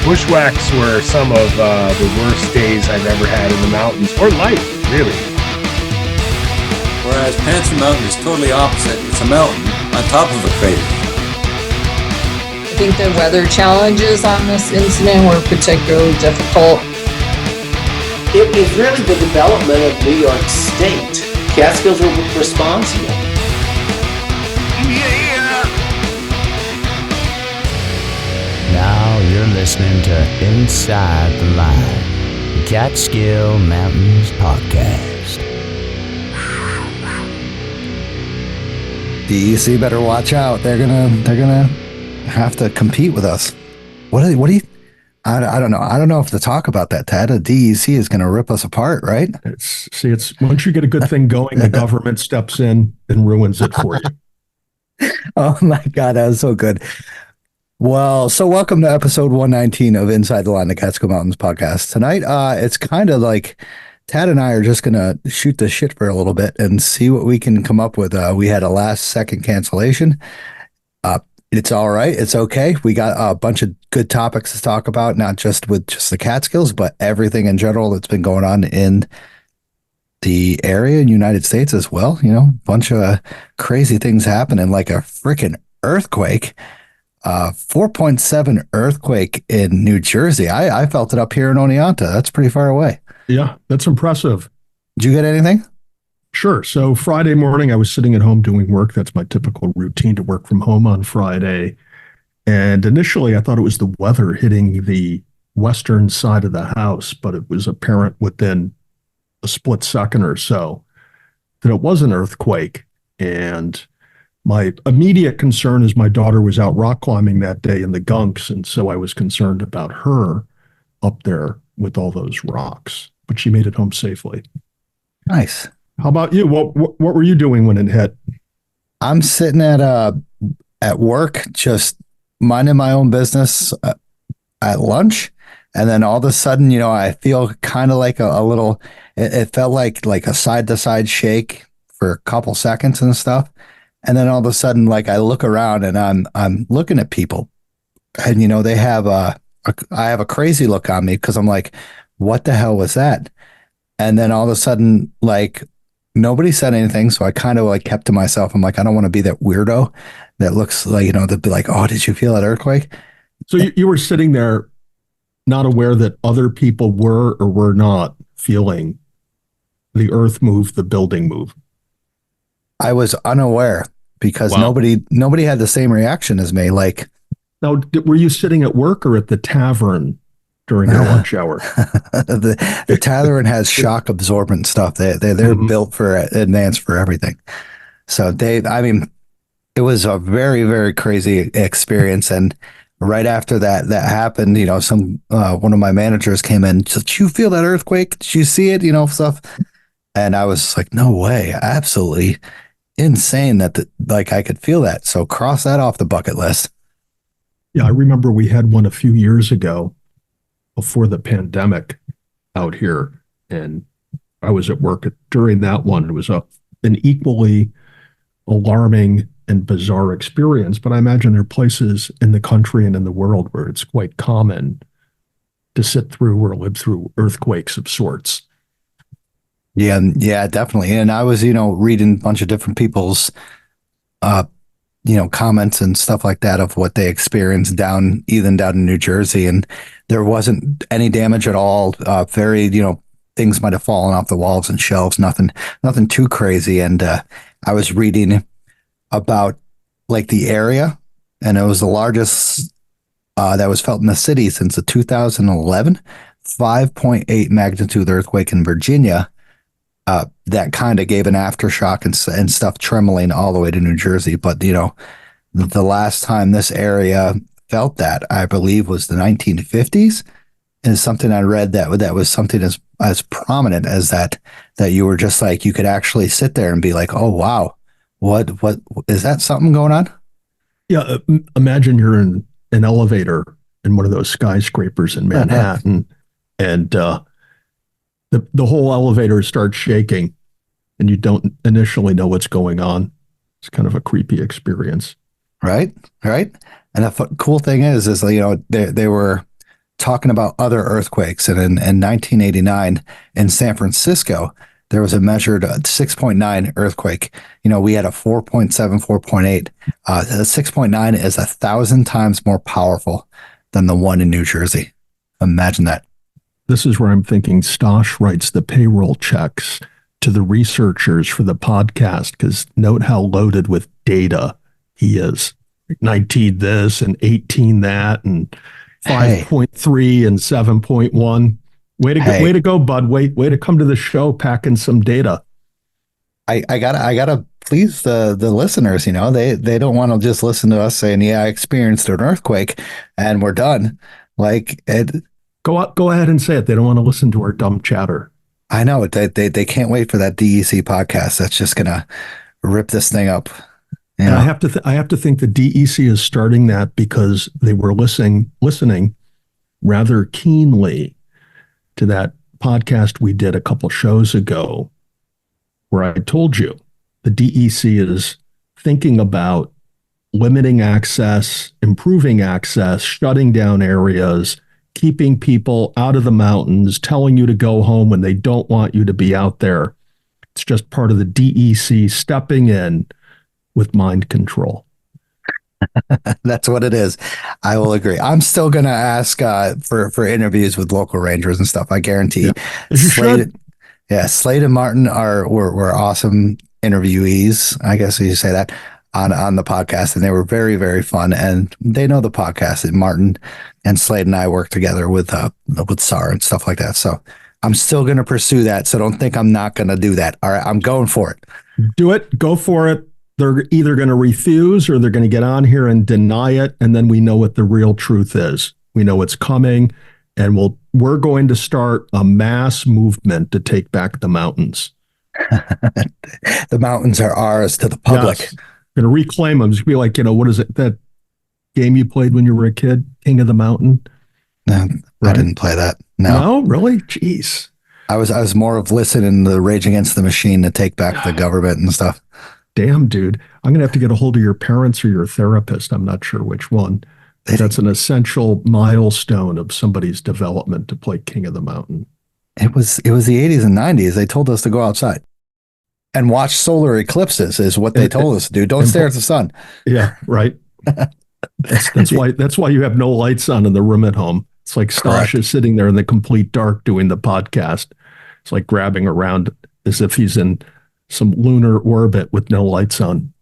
bushwhacks were some of the worst days I've ever had in the mountains, or life, really. Whereas Panther Mountain is totally opposite. It's a mountain on top of a crater. I think the weather challenges on this incident were particularly difficult. It was really the development of New York State. Catskills were responsible. Now you're listening to Inside the Line, Catskill Mountains podcast. DEC better watch out. They're gonna have to compete with us. What do you? I don't know. I don't know if to talk about that, Ted. A DEC is gonna rip us apart, right? It's once you get a good thing going, the government steps in and ruins it for you. Oh my God, that was so good. Well, so welcome to episode 119 of Inside the Line, the Catskill Mountains podcast. Tonight, it's kind of like Tad and I are just going to shoot the shit for a little bit and see what we can come up with. We had a last second cancellation. It's all right. It's okay. We got a bunch of good topics to talk about, not just with just the Catskills, but everything in general that's been going on in the area in the United States as well. You know, a bunch of crazy things happening, like a freaking earthquake. 4.7 earthquake in New Jersey. I felt it up here in Oneonta. That's pretty far away. Yeah, that's impressive. Did you get anything? Sure. So Friday morning, I was sitting at home doing work. That's my typical routine to work from home on Friday. And initially, I thought it was the weather hitting the western side of the house, but it was apparent within a split second or so that it was an earthquake. And my immediate concern is my daughter was out rock climbing that day in the gunks, and so I was concerned about her up there with all those rocks. But she made it home safely. Nice. How about you? What were you doing when it hit? I'm sitting at work, just minding my own business at lunch, and then all of a sudden, you know, I feel kind of like a little. It felt like a side to side shake for a couple seconds and stuff. And then all of a sudden, like I look around and I'm looking at people, and you know they have I have a crazy look on me because I'm like, what the hell was that? And then all of a sudden, like nobody said anything, so I kind of like kept to myself. I'm like, I don't want to be that weirdo that looks like, you know, they'd be like, oh, did you feel that earthquake? So you were sitting there, not aware that other people were or were not feeling the earth move, the building move. I was unaware because Wow. nobody had the same reaction as me. Like, Now, were you sitting at work or at the tavern during your lunch hour? the tavern has shock absorbent stuff. They're built for advanced for everything. So it was a very, very crazy experience. And right after that happened, you know, one of my managers came in. Did you feel that earthquake? Did you see it? You know, stuff. And I was like, no way, absolutely insane that I could feel that. So cross that off the bucket list. Yeah, I remember we had one a few years ago before the pandemic out here, and I was at work during that one. It was an equally alarming and bizarre experience, but I imagine there are places in the country and in the world where it's quite common to sit through or live through earthquakes of sorts. Yeah, definitely. And I was, you know, reading a bunch of different people's, you know, comments and stuff like that of what they experienced down in New Jersey. And there wasn't any damage at all. Very, you know, things might have fallen off the walls and shelves, nothing too crazy. And I was reading about like the area, and it was the largest that was felt in the city since the 2011 5.8 magnitude earthquake in Virginia. That kind of gave an aftershock and stuff trembling all the way to New Jersey. But, you know, the last time this area felt that, I believe, was the 1950s. And something I read that was something as prominent as that you were just like, you could actually sit there and be like, oh, wow, what is that something going on? Yeah. Imagine you're in an elevator in one of those skyscrapers in Manhattan and, the whole elevator starts shaking and you don't initially know what's going on. It's kind of a creepy experience. Right. And the cool thing is, you know, they were talking about other earthquakes. And in 1989 in San Francisco, there was a measured 6.9 earthquake. We had a 4.7, 4.8. The 6.9 is 1,000 times more powerful than the one in New Jersey. Imagine that. This is where I'm thinking Stosh writes the payroll checks to the researchers for the podcast, because note how loaded with data he is. 19 this and 18 that and 5.3 and 7.1. Way to go, bud. Way to come to the show packing some data. I gotta please the listeners. They don't want to just listen to us saying, "Yeah, I experienced an earthquake," and we're done. Like it. Go ahead and say it. They don't want to listen to our dumb chatter. I know they can't wait for that DEC podcast. That's just gonna rip this thing up. And I have to think the DEC is starting that because they were listening rather keenly to that podcast we did a couple shows ago, where I told you the DEC is thinking about limiting access, improving access, shutting down areas, keeping people out of the mountains, telling you to go home when they don't want you to be out there. It's just part of the DEC stepping in with mind control. That's what it is. I will agree. I'm still going to ask for interviews with local rangers and stuff. I guarantee. Yeah. Slade and Martin were awesome interviewees. I guess you say that on the podcast, and they were very, very fun. And they know the podcast. And Martin and Slade and I work together with SAR and stuff like that. So I'm still going to pursue that. So don't think I'm not going to do that. All right, I'm going for it. Do it. Go for it. They're either going to refuse or they're going to get on here and deny it. And then we know what the real truth is. We know it's coming, and we're going to start a mass movement to take back the mountains. The mountains are ours to the public. Yes. Going to reclaim them. Just be like, what is it? That game you played when you were a kid, King of the Mountain? No, Right? I didn't play that. No, really? Jeez. I was more of listening to Rage Against the Machine to take back the government and stuff. Damn, dude. I'm going to have to get a hold of your parents or your therapist. I'm not sure which one. That's an essential milestone of somebody's development to play King of the Mountain. It was the 80s and 90s. They told us to go outside and watch solar eclipses is what they told us to do. Don't stare at the sun. Yeah, right. That's why you have no lights on in the room at home. It's like Stosh is sitting there in the complete dark doing the podcast. It's like grabbing around as if he's in some lunar orbit with no lights on.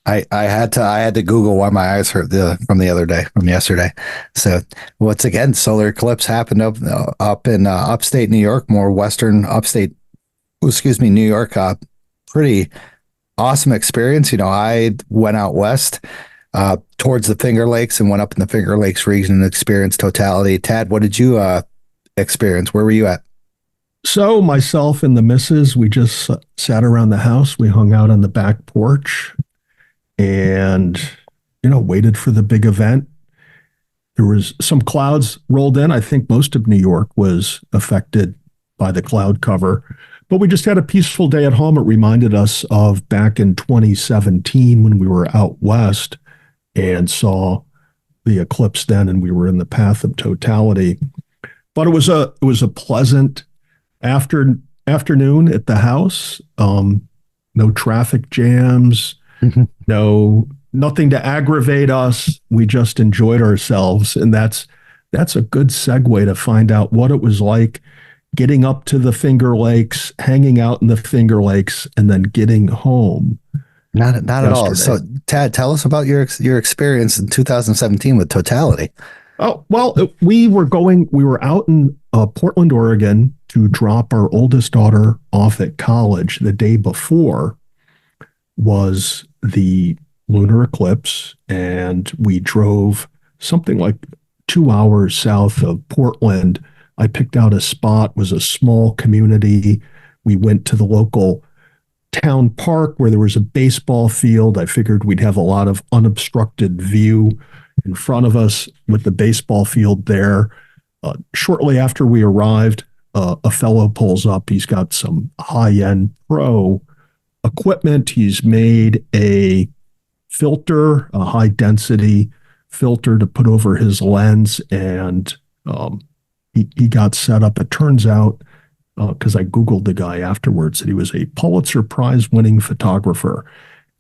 I had to Google why my eyes hurt from yesterday. So once again, solar eclipse happened up in upstate New York, more western upstate. New York. Pretty awesome experience. I went out west towards the Finger Lakes and went up in the Finger Lakes region and experienced totality. Tad, what did you experience? Where were you at? So myself and the missus, we just sat around the house. We hung out on the back porch and, waited for the big event. There was some clouds rolled in. I think most of New York was affected by the cloud cover, but we just had a peaceful day at home. It reminded us of back in 2017 when we were out west and saw the eclipse then, and we were in the path of totality. But it was a pleasant afternoon at the house. No traffic jams, nothing to aggravate us. We just enjoyed ourselves. And that's a good segue to find out what it was like getting up to the Finger Lakes, hanging out in the Finger Lakes, and then getting home. Not at all. So Tad, tell us about your experience in 2017 with totality. Oh, well, we were out in Portland, Oregon to drop our oldest daughter off at college. The day before was the lunar eclipse, and we drove something like 2 hours south of Portland. I picked out a spot, was a small community. We went to the local town park where there was a baseball field. I figured we'd have a lot of unobstructed view in front of us with the baseball field there. Shortly after we arrived, a fellow pulls up. He's got some high-end pro equipment. He's made a high-density filter to put over his lens, and he got set up. It turns out, because I Googled the guy afterwards, that he was a Pulitzer Prize winning photographer.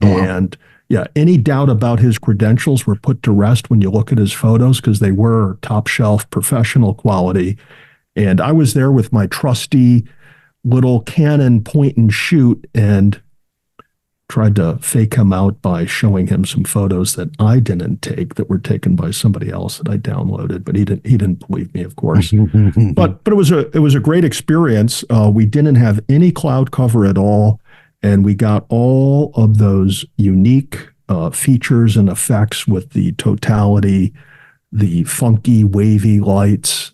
And yeah, any doubt about his credentials were put to rest when you look at his photos, because they were top shelf professional quality. And I was there with my trusty little Canon point and shoot and tried to fake him out by showing him some photos that I didn't take, that were taken by somebody else that I downloaded, but he didn't believe me, of course. but it was a great experience. We didn't have any cloud cover at all, and we got all of those unique features and effects with the totality, the funky wavy lights.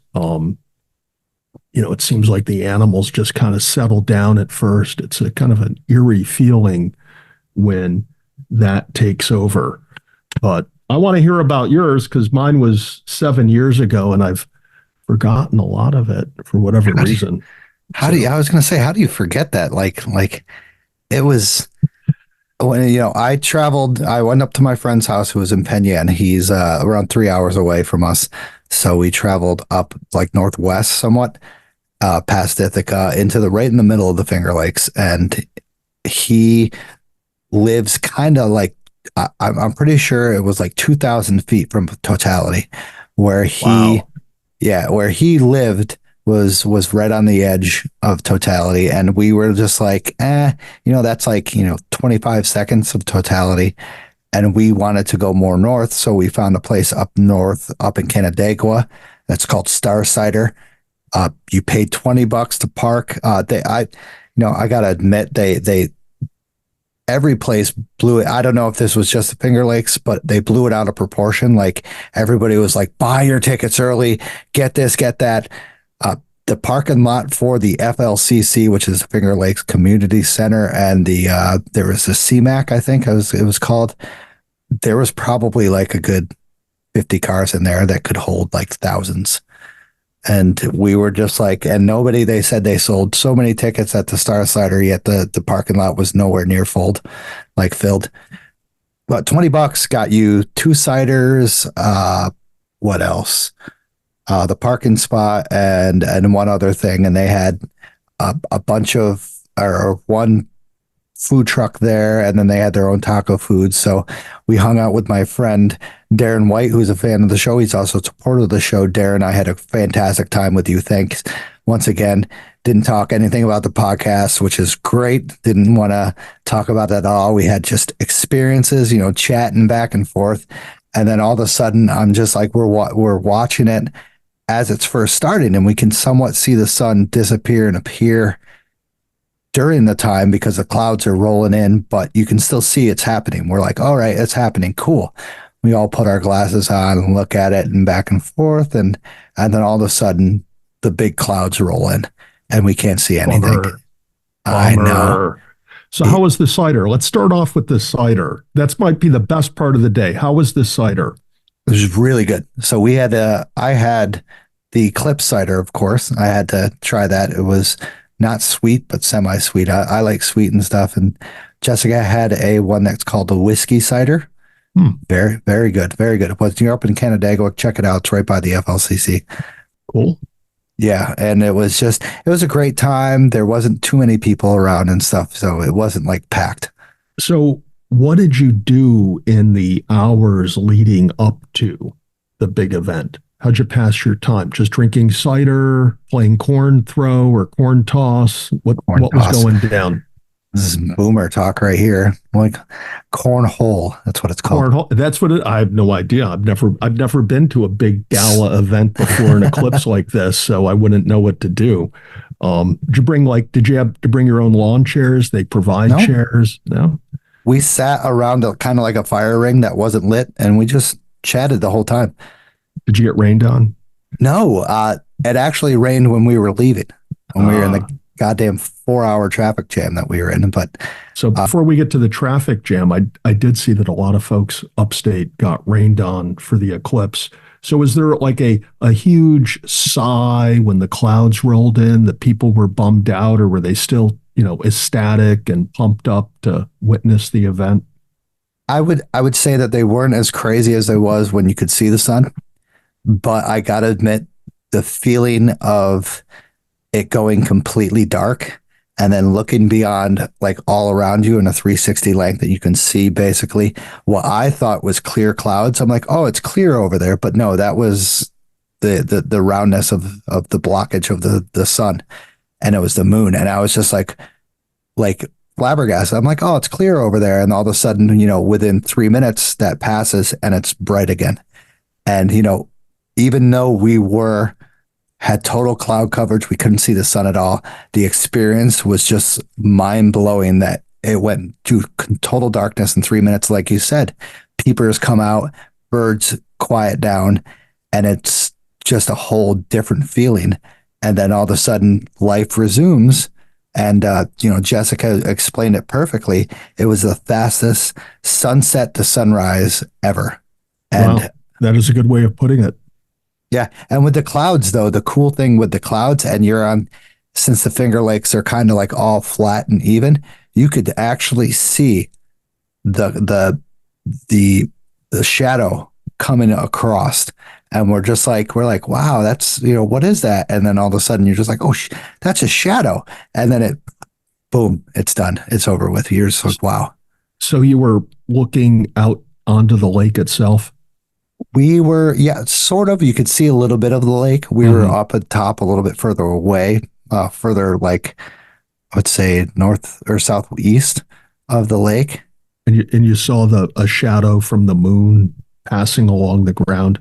It seems like the animals just kind of settle down at first. It's a kind of an eerie feeling when that takes over. But I want to hear about yours, because mine was 7 years ago and I've forgotten a lot of it for whatever reason. I was going to say, how do you forget that? Like it was when, I traveled, I went up to my friend's house who was in Penn, and he's around 3 hours away from us. So we traveled up like northwest somewhat, past Ithaca into right in the middle of the Finger Lakes. And he lives kind of like, I'm pretty sure it was like 2,000 feet from totality, where where he lived was right on the edge of totality. And we were just like, that's like, 25 seconds of totality. And we wanted to go more north. So we found a place up north, up in Canandaigua, that's called Star Cider. You pay $20 to park. I gotta admit, they every place blew it. I don't know if this was just the Finger Lakes, but they blew it out of proportion. Like everybody was like, buy your tickets early, get this, get that. The parking lot for the FLCC, which is the Finger Lakes Community Center, and there was a CMAC, I think it was called. There was probably like a good 50 cars in there that could hold like thousands. And we were just like, and they said they sold so many tickets at the Star Cider, yet the parking lot was nowhere near filled. But $20 got you 2 ciders. What else? The parking spot and one other thing. And they had a bunch of, or one food truck there, and then they had their own taco food. So we hung out with my friend Darren White, who's a fan of the show. He's also a supporter of the show. Darren, I had a fantastic time with you. Thanks once again. Didn't talk anything about the podcast, which is great. Didn't want to talk about that at all. We had just experiences, chatting back and forth. And then all of a sudden, I'm just like, we're watching it as it's first starting, and we can somewhat see the sun disappear and appear during the time because the clouds are rolling in, but you can still see it's happening. We're like, all right, it's happening. Cool. We all put our glasses on and look at it and back and forth. And then all of a sudden the big clouds roll in and we can't see anything. Bummer. I know. So how was the cider? Let's start off with the cider. That might be the best part of the day. How was the cider? It was really good. So I had the Eclipse cider, of course. I had to try that. It was not sweet, but semi-sweet. I like sweet and stuff. And Jessica had one that's called the whiskey cider. Very, very good. Very good. If you're up in Canandaigua, check it out. It's right by the FLCC. Cool. Yeah. And it was a great time. There wasn't too many people around and stuff. So it wasn't like packed. So what did you do in the hours leading up to the big event? How'd you pass your time? Just drinking cider, playing corn throw or corn toss? What was going down? This is boomer talk right here. Like cornhole. That's what it's called. Cornhole. That's what I have no idea. I've never been to a big gala event before, an eclipse like this, so I wouldn't know what to do. Did you have to bring your own lawn chairs? They provide chairs? No. We sat around kind of like a fire ring that wasn't lit, and we just chatted the whole time. Did you get rained on? No, it actually rained when we were leaving, when we were in the goddamn 4-hour traffic jam that we were in. But so before we get to the traffic jam, I did see that a lot of folks upstate got rained on for the eclipse. So was there like a huge sigh when the clouds rolled in that people were bummed out, or were they still, ecstatic and pumped up to witness the event? I would say that they weren't as crazy as they was when you could see the sun. But I got to admit, the feeling of it going completely dark and then looking beyond, like all around you in a 360 length that you can see basically what I thought was clear clouds. I'm like, oh, it's clear over there. But no, that was the roundness of the blockage of the sun, and it was the moon. And I was just like flabbergasted. I'm like, oh, it's clear over there. And all of a sudden, within 3 minutes that passes and it's bright again. And, even though we had total cloud coverage, we couldn't see the sun at all. The experience was just mind blowing that it went to total darkness in 3 minutes. Like you said, peepers come out, birds quiet down, and it's just a whole different feeling. And then all of a sudden life resumes. And, Jessica explained it perfectly. It was the fastest sunset to sunrise ever. And wow, that is a good way of putting it. yeah. And with the clouds, though, the cool thing with the clouds, and since the Finger Lakes are kind of like all flat and even, you could actually see the shadow coming across. And we're like, wow, that's, what is that? And then all of a sudden you're just like, oh, that's a shadow. And then boom, it's done. It's over with. You're just like, wow. So you were looking out onto the lake itself? We were, yeah, sort of. You could see a little bit of the lake. We were up at top a little bit further away, further like, I would say north or southeast of the lake. And you saw a shadow from the moon passing along the ground?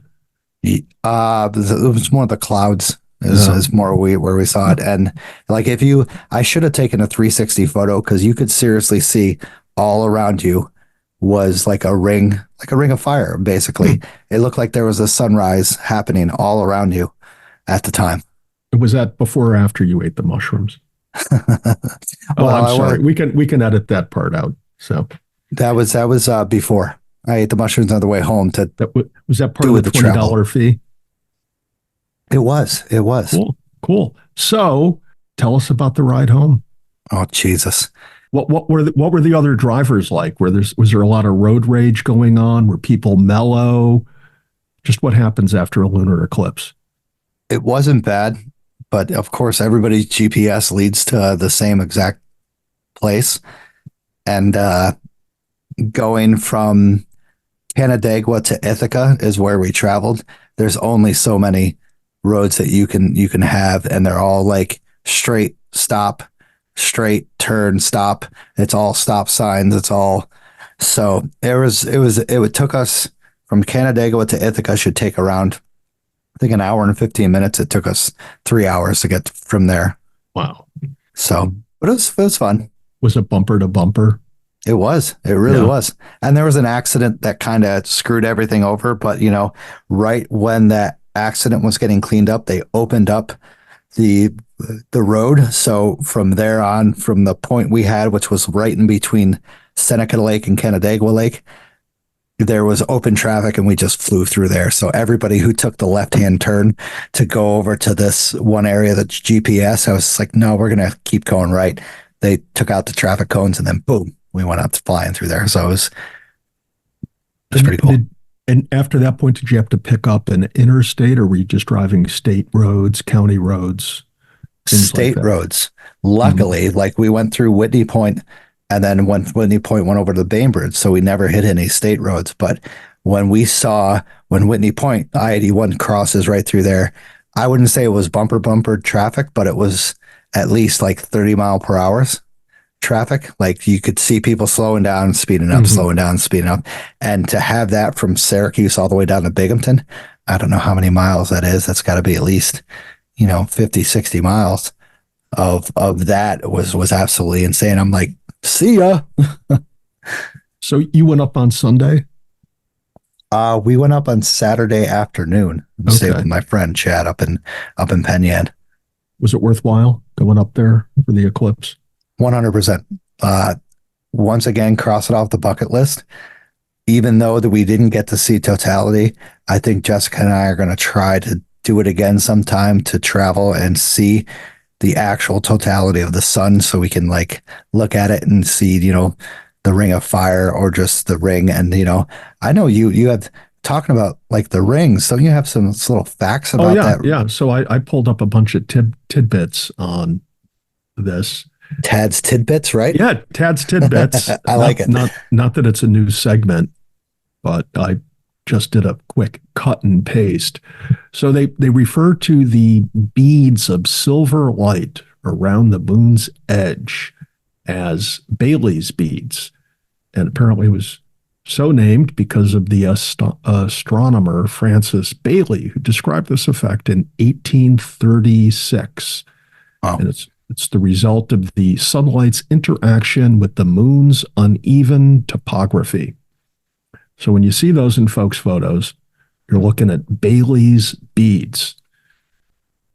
It was more the clouds is more where we saw it. And like I should have taken a 360 photo because you could seriously see all around you was like a ring of fire, basically. It looked like there was a sunrise happening all around you at the time. Was that before or after you ate the mushrooms? Well, I'm sorry. We can edit that part out. So that was before I ate the mushrooms on the way home. Was that part of the $20 fee? It was. Cool. So tell us about the ride home. Oh, Jesus. What were the other drivers like? Was there a lot of road rage going on? Were people mellow? Just what happens after a lunar eclipse? It wasn't bad, but of course everybody's GPS leads to the same exact place. And going from Canandaigua to Ithaca is where we traveled. There's only so many roads that you can have, and they're all like straight, stop, straight, turn, stop. It's all stop signs. So it took us from Canandaigua to Ithaca should take around, I think, an hour and 15 minutes. It took us 3 hours to get from there. Wow. So, but it was fun. Was it bumper to bumper? It was. It really was. And there was an accident that kind of screwed everything over. But, right when that accident was getting cleaned up, they opened up the road. So from there on, from the point we had, which was right in between Seneca Lake and Canandaigua Lake, there was open traffic and we just flew through there. So everybody who took the left-hand turn to go over to this one area that's GPS, I was like, no, we're going to keep going right. They took out the traffic cones and then boom, we went up flying through there. So it was pretty cool. And after that point, did you have to pick up an interstate, or were you just driving state roads, county roads? State roads. Luckily, like we went through Whitney Point, and then when Whitney Point went over to the Bainbridge, so we never hit any state roads. But when Whitney Point, I-81 crosses right through there, I wouldn't say it was bumper traffic, but it was at least like 30 mile per hour traffic. Like you could see people slowing down, speeding up, slowing down, speeding up. And to have that from Syracuse all the way down to Binghamton, I don't know how many miles that is. That's got to be at least, 50, 60 miles of that was absolutely insane. I'm like, see ya. So you went up on Sunday? We went up on Saturday afternoon and stayed with my friend Chad up in Penn Yan. Was it worthwhile going up there for the eclipse? 100%. Once again, cross it off the bucket list. Even though that we didn't get to see totality, I think Jessica and I are going to try to do it again sometime to travel and see the actual totality of the sun, so we can like look at it and see, the ring of fire or just the ring. And I know you have talking about like the rings, don't you have some little facts Oh about yeah, that? yeah. So I pulled up a bunch of tidbits on this. Tad's tidbits, right? Yeah, Tad's tidbits. I like it. Not that it's a new segment, but I just did a quick cut and paste. So they refer to the beads of silver light around the moon's edge as Bailey's beads, and apparently it was so named because of the astronomer Francis Bailey, who described this effect in 1836. Wow. And it's the result of the sunlight's interaction with the moon's uneven topography. So when you see those in folks' photos, you're looking at Bailey's beads.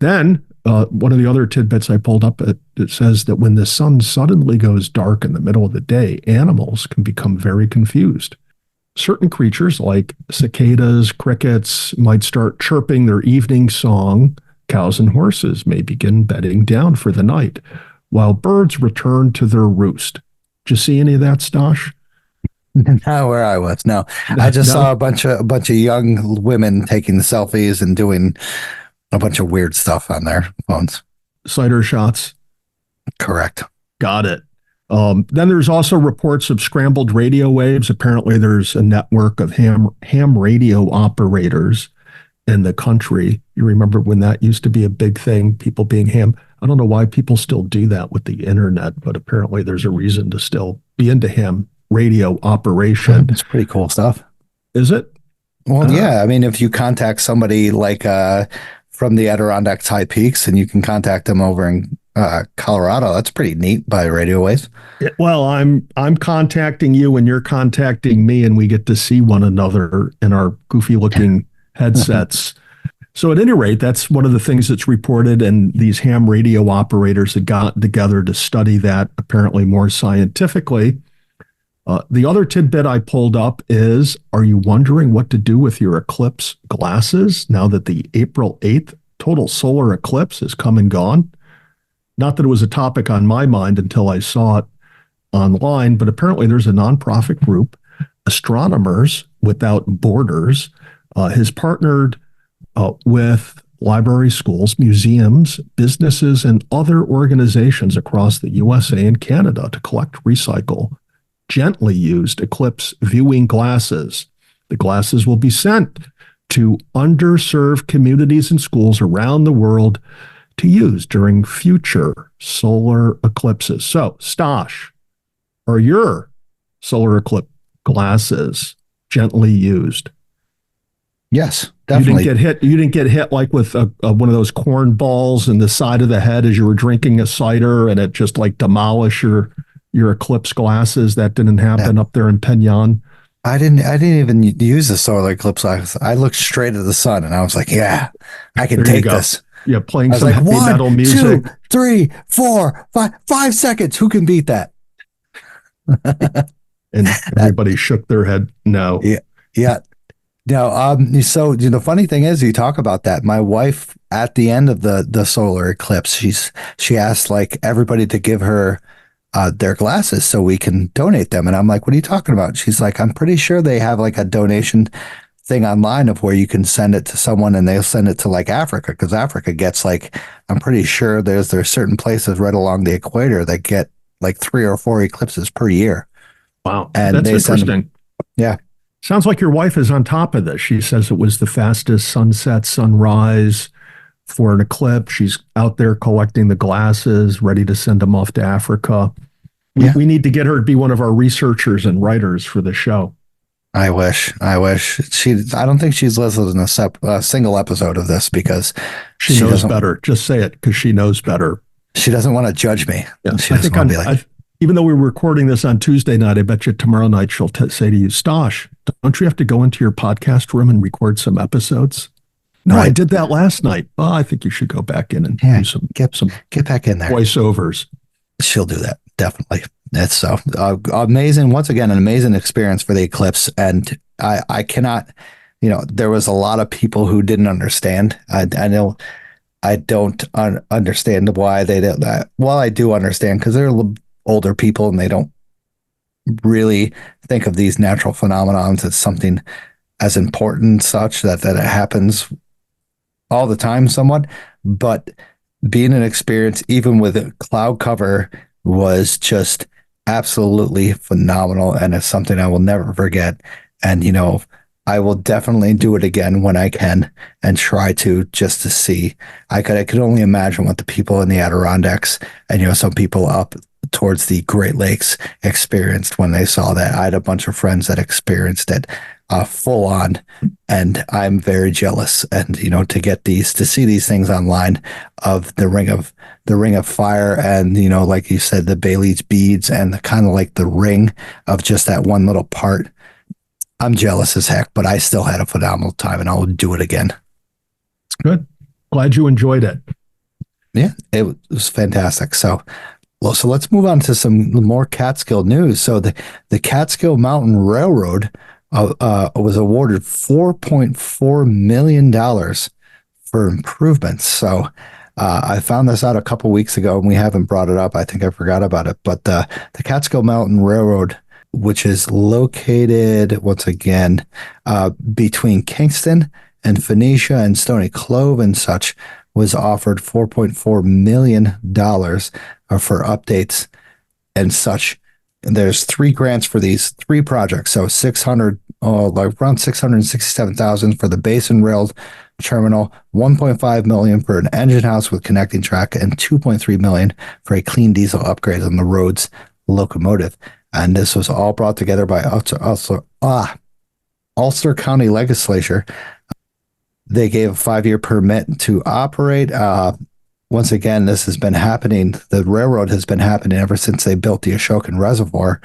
Then one of the other tidbits I pulled up, it says that when the sun suddenly goes dark in the middle of the day, animals can become very confused. Certain creatures like cicadas, crickets might start chirping their evening song. Cows and horses may begin bedding down for the night, while birds return to their roost. Did you see any of that, Stosh? Not where I was. No, I just saw a bunch of young women taking selfies and doing a bunch of weird stuff on their phones. Cider shots. Correct. Got it. Then there's also reports of scrambled radio waves. Apparently, there's a network of ham radio operators in the country. You remember when that used to be a big thing, people being ham. I don't know why people still do that with the internet, but apparently there's a reason to still be into ham radio operation. It's pretty cool stuff. Is it? Well, yeah. I mean, if you contact somebody like from the Adirondack High Peaks and you can contact them over in Colorado, that's pretty neat by radio waves. Well, I'm contacting you and you're contacting me, and we get to see one another in our goofy looking headsets. So at any rate, that's one of the things that's reported, and these ham radio operators had gotten together to study that apparently more scientifically. The other tidbit I pulled up is, are you wondering what to do with your Eclipse glasses now that the April 8th total solar eclipse has come and gone? Not that it was a topic on my mind until I saw it online, but apparently there's a nonprofit group, Astronomers Without Borders, has partnered with library schools, museums, businesses, and other organizations across the USA and Canada to collect, recycle, gently used Eclipse viewing glasses. The glasses will be sent to underserved communities and schools around the world to use during future solar eclipses. So, Stosh, are your solar eclipse glasses gently used? Yes, definitely. You didn't get hit like with one of those corn balls in the side of the head as you were drinking a cider, and it just like demolished your Eclipse glasses. That didn't happen up there in Penyon. I didn't even use the solar eclipse. I looked straight at the sun and I was like, yeah, I can take this. Yeah, playing some like, heavy metal music. 2, 3, 4, 5 seconds. Who can beat that? And everybody shook their head. No. Yeah. No. So the funny thing is, you talk about that. My wife, at the end of the solar eclipse, she asked like everybody to give her their glasses so we can donate them. And I'm like, what are you talking about? She's like, I'm pretty sure they have like a donation thing online of where you can send it to someone and they'll send it to like Africa, because Africa gets like, I'm pretty sure there's certain places right along the equator that get like 3 or 4 eclipses per year. Wow. And that's interesting. Yeah. Sounds like your wife is on top of this. She says it was the fastest sunset, sunrise for an eclipse. She's out there collecting the glasses, ready to send them off to Africa. We need to get her to be one of our researchers and writers for the show. I wish. I don't think she's listened to a single episode of this because she knows better. Just say it, because she knows better. She doesn't want to judge me. Yeah. She doesn't want to be like, even though we're recording this on Tuesday night, I bet you tomorrow night she'll say to you, Stosh, don't you have to go into your podcast room and record some episodes? No, right. I did that last night. Oh, I think you should go back in and do some get back in there. Voiceovers. She'll do that. Definitely. That's so amazing. Once again, an amazing experience for the eclipse. And I cannot, there was a lot of people who didn't understand. I know I don't understand why they did that. Well, I do understand, because they're older people and they don't really think of these natural phenomenons as something as important such that it happens all the time somewhat, but being an experience, even with a cloud cover, was just absolutely phenomenal. And it's something I will never forget. And, I will definitely do it again when I can and try to just to see. I could only imagine what the people in the Adirondacks and, some people up towards the Great Lakes experienced when they saw that. I had a bunch of friends that experienced it full on, and I'm very jealous. And to see these things online of the Ring of Fire, and like you said, the Bailey's beads, and the kind of like the ring of just that one little part. I'm jealous as heck, but I still had a phenomenal time, and I'll do it again. Good. Glad you enjoyed it. Yeah, it was fantastic. So let's move on to some more Catskill news. So the Catskill Mountain Railroad was awarded $4.4 million for improvements. So I found this out a couple weeks ago, and we haven't brought it up. I think I forgot about it. But the Catskill Mountain Railroad, which is located, once again, between Kingston and Phoenicia and Stony Cove and such, was offered $4.4 million for updates and such. And there's 3 grants for these 3 projects. So around 667,000 for the Basin Rail Terminal, 1.5 million for an engine house with connecting track, and 2.3 million for a clean diesel upgrade on the road's locomotive. And this was all brought together by Ulster County Legislature. They gave a 5-year permit to operate. Once again, this has been happening. The railroad has been happening ever since they built the Ashokan Reservoir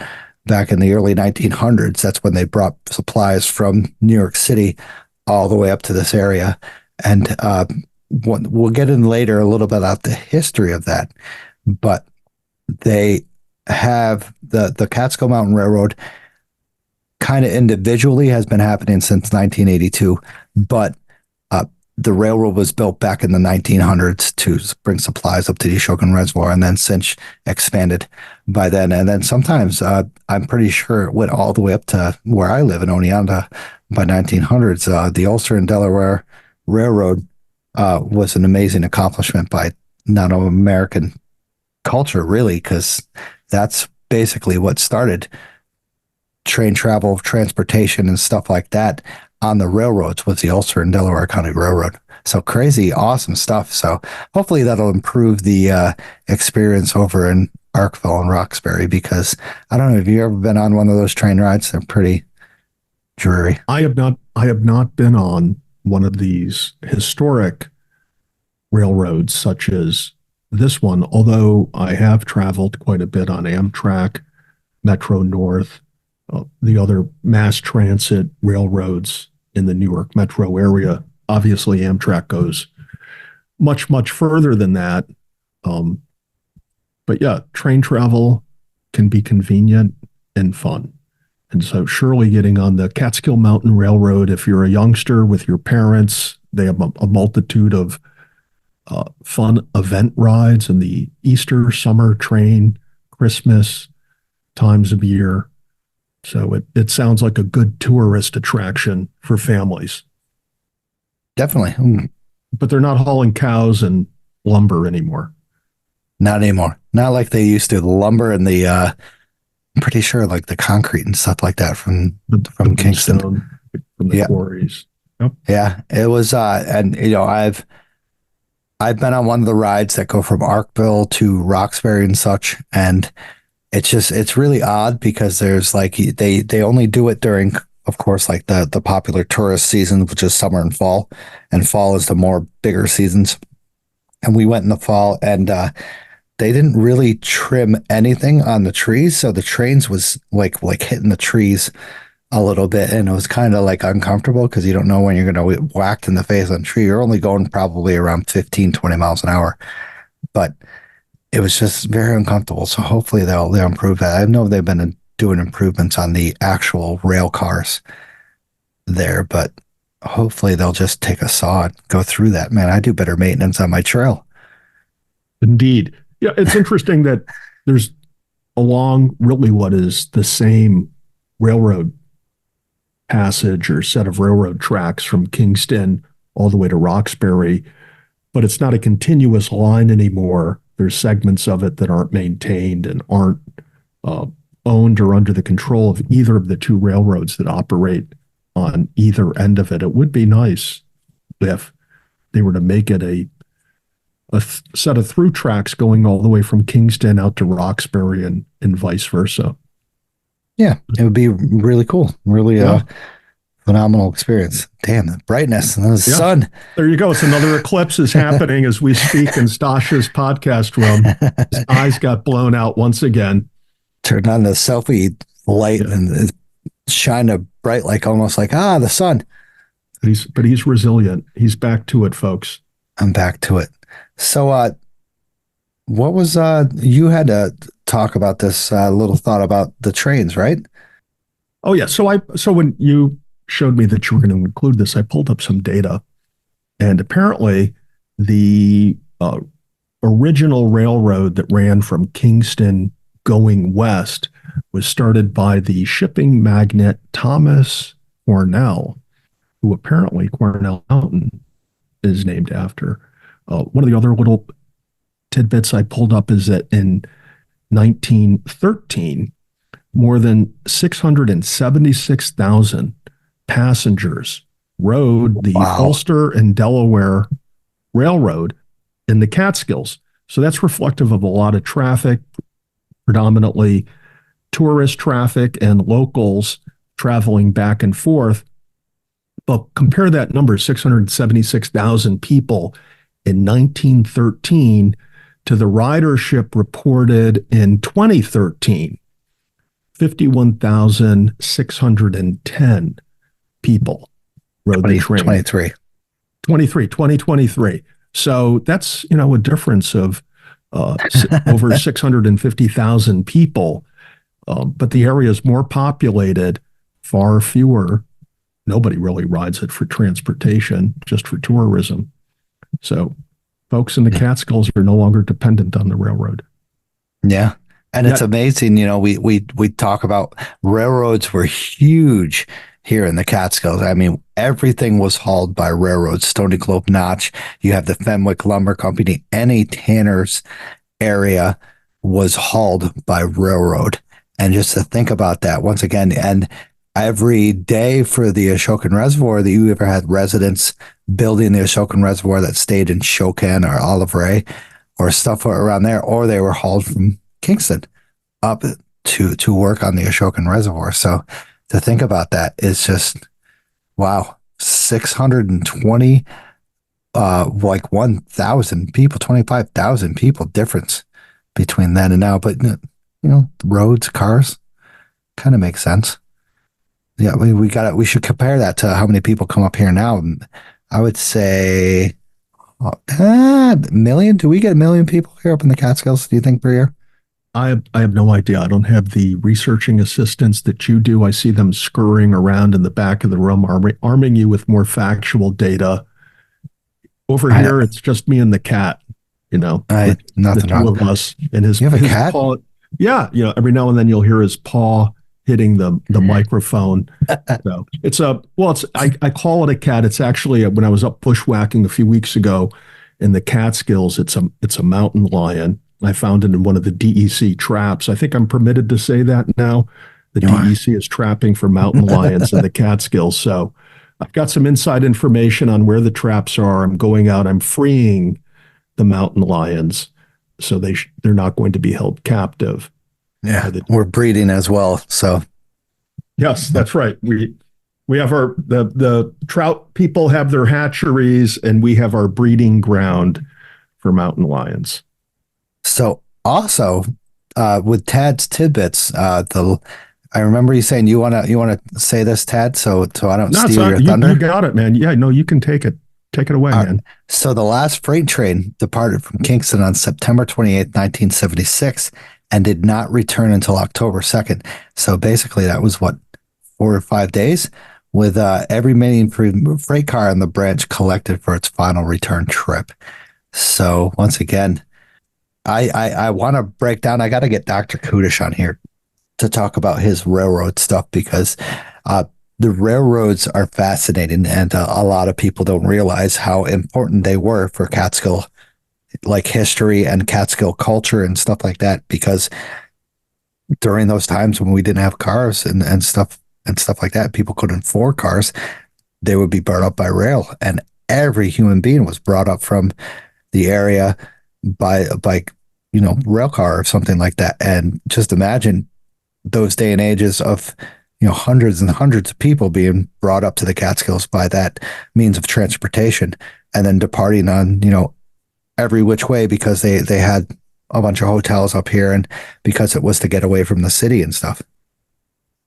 back in the early 1900s. That's when they brought supplies from New York City all the way up to this area. And we'll get in later a little bit about the history of that. But they have the Catskill Mountain Railroad kind of individually has been happening since 1982, but the railroad was built back in the 1900s to bring supplies up to the Ashokan Reservoir, and then since expanded by then. And then sometimes I'm pretty sure it went all the way up to where I live in Oneonta by 1900s. The Ulster and Delaware Railroad was an amazing accomplishment by not only American culture, really, because that's basically what started train travel, transportation, and stuff like that on the railroads, was the Ulster and Delaware County Railroad. So crazy, awesome stuff. So hopefully that'll improve the experience over in Arkville and Roxbury, because I don't know, have you ever been on one of those train rides? They're pretty dreary. I have not been on one of these historic railroads such as this one, although I have traveled quite a bit on Amtrak, Metro North, the other mass transit railroads in the New York metro area. Obviously, Amtrak goes much, much further than that. But yeah, train travel can be convenient and fun. And so surely getting on the Catskill Mountain Railroad, if you're a youngster with your parents, they have a multitude of fun event rides in the Easter summer train, Christmas times of year. So it sounds like a good tourist attraction for families. Definitely. But they're not hauling cows and lumber anymore. Not anymore. Not like they used to. The lumber and the, I'm pretty sure like the concrete and stuff like that from Kingston. From the quarries. Yep. Yeah, it was, and I've been on one of the rides that go from Arkville to Roxbury and such, and it's really odd because there's like they only do it during, of course, like the popular tourist season, which is summer and fall is the more bigger seasons. And we went in the fall, and they didn't really trim anything on the trees, so the trains was like hitting the trees a little bit, and it was kind of like uncomfortable because you don't know when you're going to get whacked in the face on a tree. You're only going probably around 15, 20 miles an hour, but it was just very uncomfortable. So hopefully they'll improve that. I know they've been doing improvements on the actual rail cars there, but hopefully they'll just take a saw and go through that. Man, I do better maintenance on my trail. Indeed. Yeah, it's interesting that there's along really what is the same railroad passage or set of railroad tracks from Kingston all the way to Roxbury, but it's not a continuous line anymore. There's segments of it that aren't maintained and aren't owned or under the control of either of the two railroads that operate on either end of it. It would be nice if they were to make it a set of through tracks going all the way from Kingston out to Roxbury and vice versa. Yeah, it would be really cool. Really phenomenal experience. Damn, the brightness and the sun. There you go. It's another eclipse is happening as we speak in Stasha's podcast room. His eyes got blown out once again. Turned on the selfie light and it shined a bright, like almost like, the sun. But he's resilient. He's back to it, folks. I'm back to it. So what was you had to talk about this little thought about the trains, right? Oh yeah. So when you showed me that you were going to include this, I pulled up some data, and apparently the original railroad that ran from Kingston going west was started by the shipping magnate Thomas Cornell, who apparently Cornell Mountain is named after. One of the other little tidbits I pulled up is that in 1913, more than 676,000 passengers rode the Ulster and Delaware Railroad in the Catskills. So that's reflective of a lot of traffic, predominantly tourist traffic and locals traveling back and forth. But compare that number, 676,000 people in 1913 to the ridership reported in 2013, 51,610 people rode the train. 2023. So that's, a difference of over 650,000 people. But the area is more populated, far fewer. Nobody really rides it for transportation, just for tourism. So folks in the Catskills are no longer dependent on the railroad. Yeah. And it's amazing, we talk about railroads were huge here in the Catskills. I mean, everything was hauled by railroads. Stony Globe Notch, you have the Fenwick Lumber Company, any Tanner's area was hauled by railroad. And just to think about that once again, and every day for the Ashokan Reservoir, that you ever had residents building the Ashokan Reservoir that stayed in Shokan or Olive Ray or stuff around there, or they were hauled from Kingston up to work on the Ashokan Reservoir. So to think about that is just, wow, 620, like 1,000 people, 25,000 people difference between then and now. But, roads, cars, kind of makes sense. Yeah, we should compare that to how many people come up here now. I would say a million. Do we get 1 million people here up in the Catskills, do you think, per year? I have no idea. I don't have the researching assistants that you do. I see them scurrying around in the back of the room, arming you with more factual data. Over here, it's just me and the cat, nothing the two of us. And you have a cat? Paw, yeah, every now and then you'll hear his paw hitting the microphone. So I call it a cat. It's actually, when I was up bushwhacking a few weeks ago in the Catskills, it's a mountain lion. I found it in one of the DEC traps. I think I'm permitted to say that now. The DEC is trapping for mountain lions in the Catskills. So I've got some inside information on where the traps are. I'm going out, I'm freeing the mountain lions so they're not going to be held captive. Yeah, we're breeding as well. So yes, that's right. We have the trout people have their hatcheries, and we have our breeding ground for mountain lions. So also with Tad's tidbits, I remember you saying you wanna say this, Tad, so I don't steal your thunder. You got it, man. Yeah, no, you can take it. Take it away, man. So the last freight train departed from Kingston on September 28th, 1976, and did not return until October 2nd. So basically that was 4 or 5 days, with every remaining freight car on the branch collected for its final return trip. So once again, I want to break down. I got to get Dr. Kudish on here to talk about his railroad stuff, because the railroads are fascinating, and a lot of people don't realize how important they were for Catskill, like history and Catskill culture and stuff like that. Because during those times when we didn't have cars and stuff like that, people couldn't afford cars. They would be brought up by rail, and every human being was brought up from the area by rail car or something like that. And just imagine those day and ages of hundreds and hundreds of people being brought up to the Catskills by that means of transportation, and then departing on every which way because they had a bunch of hotels up here, and because it was to get away from the city and stuff.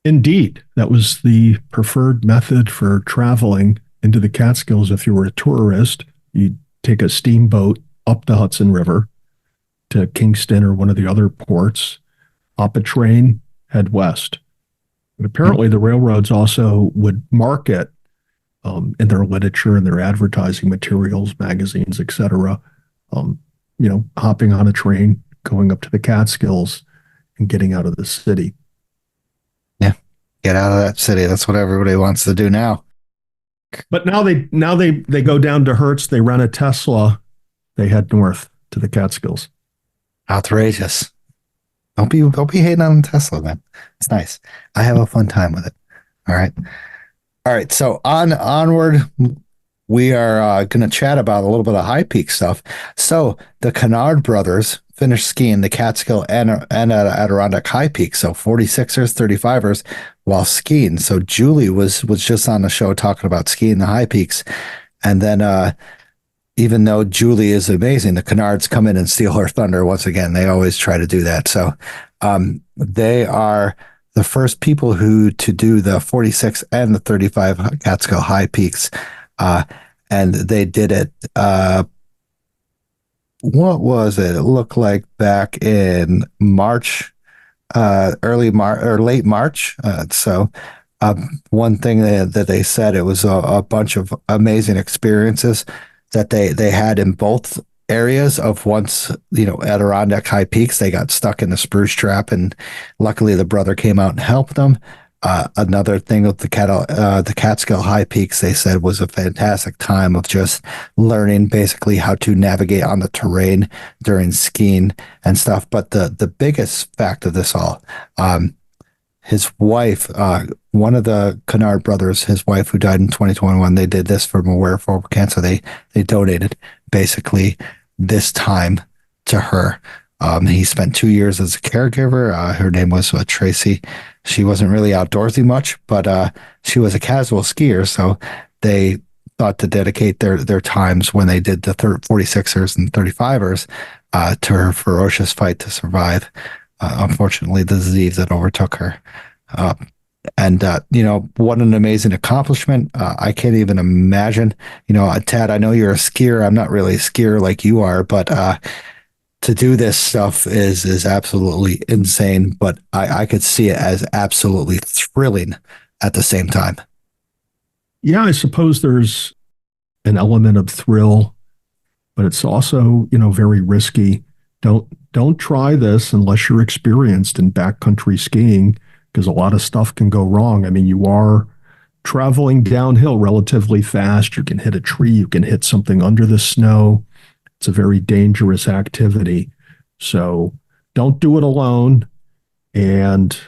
Indeed, that was the preferred method for traveling into the Catskills. If you were a tourist, you'd take a steamboat up the Hudson River to Kingston or one of the other ports, hop a train, head west. And apparently the railroads also would market in their literature and their advertising materials, magazines, etc., hopping on a train, going up to the Catskills and getting out of the city. Yeah. Get out of that city. That's what everybody wants to do now. But now they go down to Hertz, they rent a Tesla, they head north to the Catskills. Outrageous. Don't be hating on Tesla, man. It's nice. I have a fun time with it. All right. So onward, we are going to chat about a little bit of high peak stuff. So the Kennard brothers finished skiing the Catskill and Adirondack high peak. So 46ers, 35ers while skiing. So Julie was just on the show talking about skiing the high peaks. And then even though Julie is amazing, the Kennards come in and steal her thunder once again. They always try to do that. So they are the first people to do the 46 and the 35 Catskill high peaks. And they did it, what was it? It looked like back in March, early March or late March. One thing that they said, it was a bunch of amazing experiences that they had in both areas of once, Adirondack high peaks. They got stuck in the spruce trap, and luckily the brother came out and helped them. Another thing with the Catskill high peaks, they said, was a fantastic time of just learning basically how to navigate on the terrain during skiing and stuff. But the biggest fact of this all, his wife, one of the Kennard brothers, his wife who died in 2021, they did this for Aware for Cancer. They donated basically this time to her. He spent 2 years as a caregiver. Her name was Tracy. She wasn't really outdoorsy much, but she was a casual skier. So they thought to dedicate their times when they did the 46ers and 35ers to her ferocious fight to survive, unfortunately, the disease that overtook her. What an amazing accomplishment. I can't even imagine, Tad, I know you're a skier. I'm not really a skier like you are, but to do this stuff is absolutely insane, but I could see it as absolutely thrilling at the same time. Yeah, I suppose there's an element of thrill, but it's also, very risky. Don't try this unless you're experienced in backcountry skiing, because a lot of stuff can go wrong. I mean, you are traveling downhill relatively fast. You can hit a tree, you can hit something under the snow. It's a very dangerous activity. So don't do it alone, and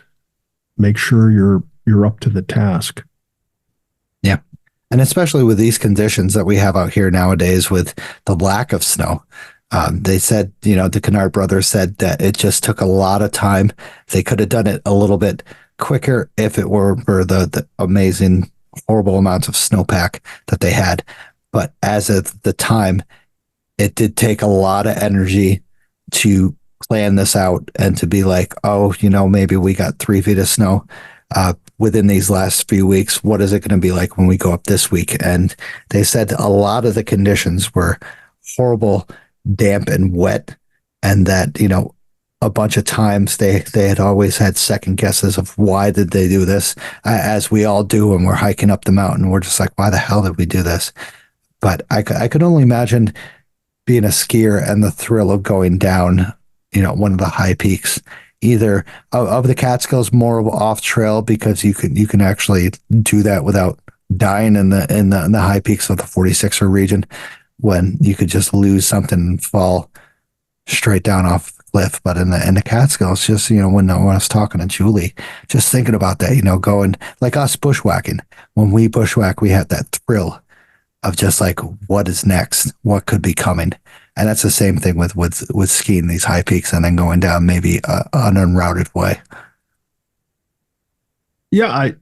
make sure you're up to the task. Yeah. And especially with these conditions that we have out here nowadays with the lack of snow. They said, the Kennard brothers said that it just took a lot of time. They could have done it a little bit quicker if it were for the amazing, horrible amounts of snowpack that they had. But as of the time, it did take a lot of energy to plan this out and to be like, maybe we got 3 feet of snow within these last few weeks. What is it going to be like when we go up this week? And they said a lot of the conditions were horrible, damp and wet, and that, a bunch of times they had always had second guesses of why did they do this, as we all do when we're hiking up the mountain. We're just like, why the hell did we do this? But I could only imagine being a skier and the thrill of going down, one of the high peaks, either of the Catskills more off trail because you can actually do that without dying in the high peaks of the 46er region, when you could just lose something and fall straight down off the cliff. But in the Catskills, just, when I was talking to Julie, just thinking about that, going like us bushwhacking. When we bushwhack, we have that thrill of just like, what is next? What could be coming? And that's the same thing with skiing these high peaks and then going down maybe an unrouted way. Yeah,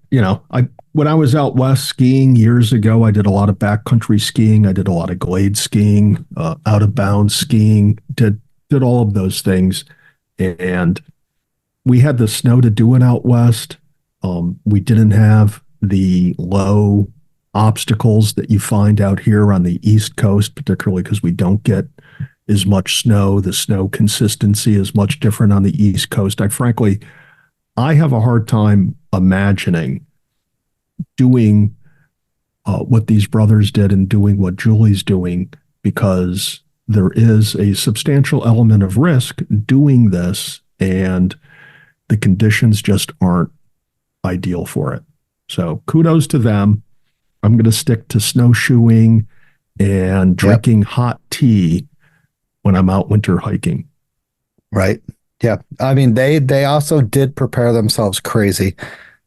I when I was out west skiing years ago, I did a lot of backcountry skiing. I did a lot of glade skiing, out of bounds skiing. Did all of those things, and we had the snow to do it out west. We didn't have the low obstacles that you find out here on the East Coast, particularly because we don't get as much snow. The snow consistency is much different on the East Coast. I have a hard time imagining doing what these brothers did and doing what Julie's doing, because there is a substantial element of risk doing this, and the conditions just aren't ideal for it. So kudos to them. I'm going to stick to snowshoeing and drinking hot tea when I'm out winter hiking. Right. Yeah. I mean, they also did prepare themselves crazy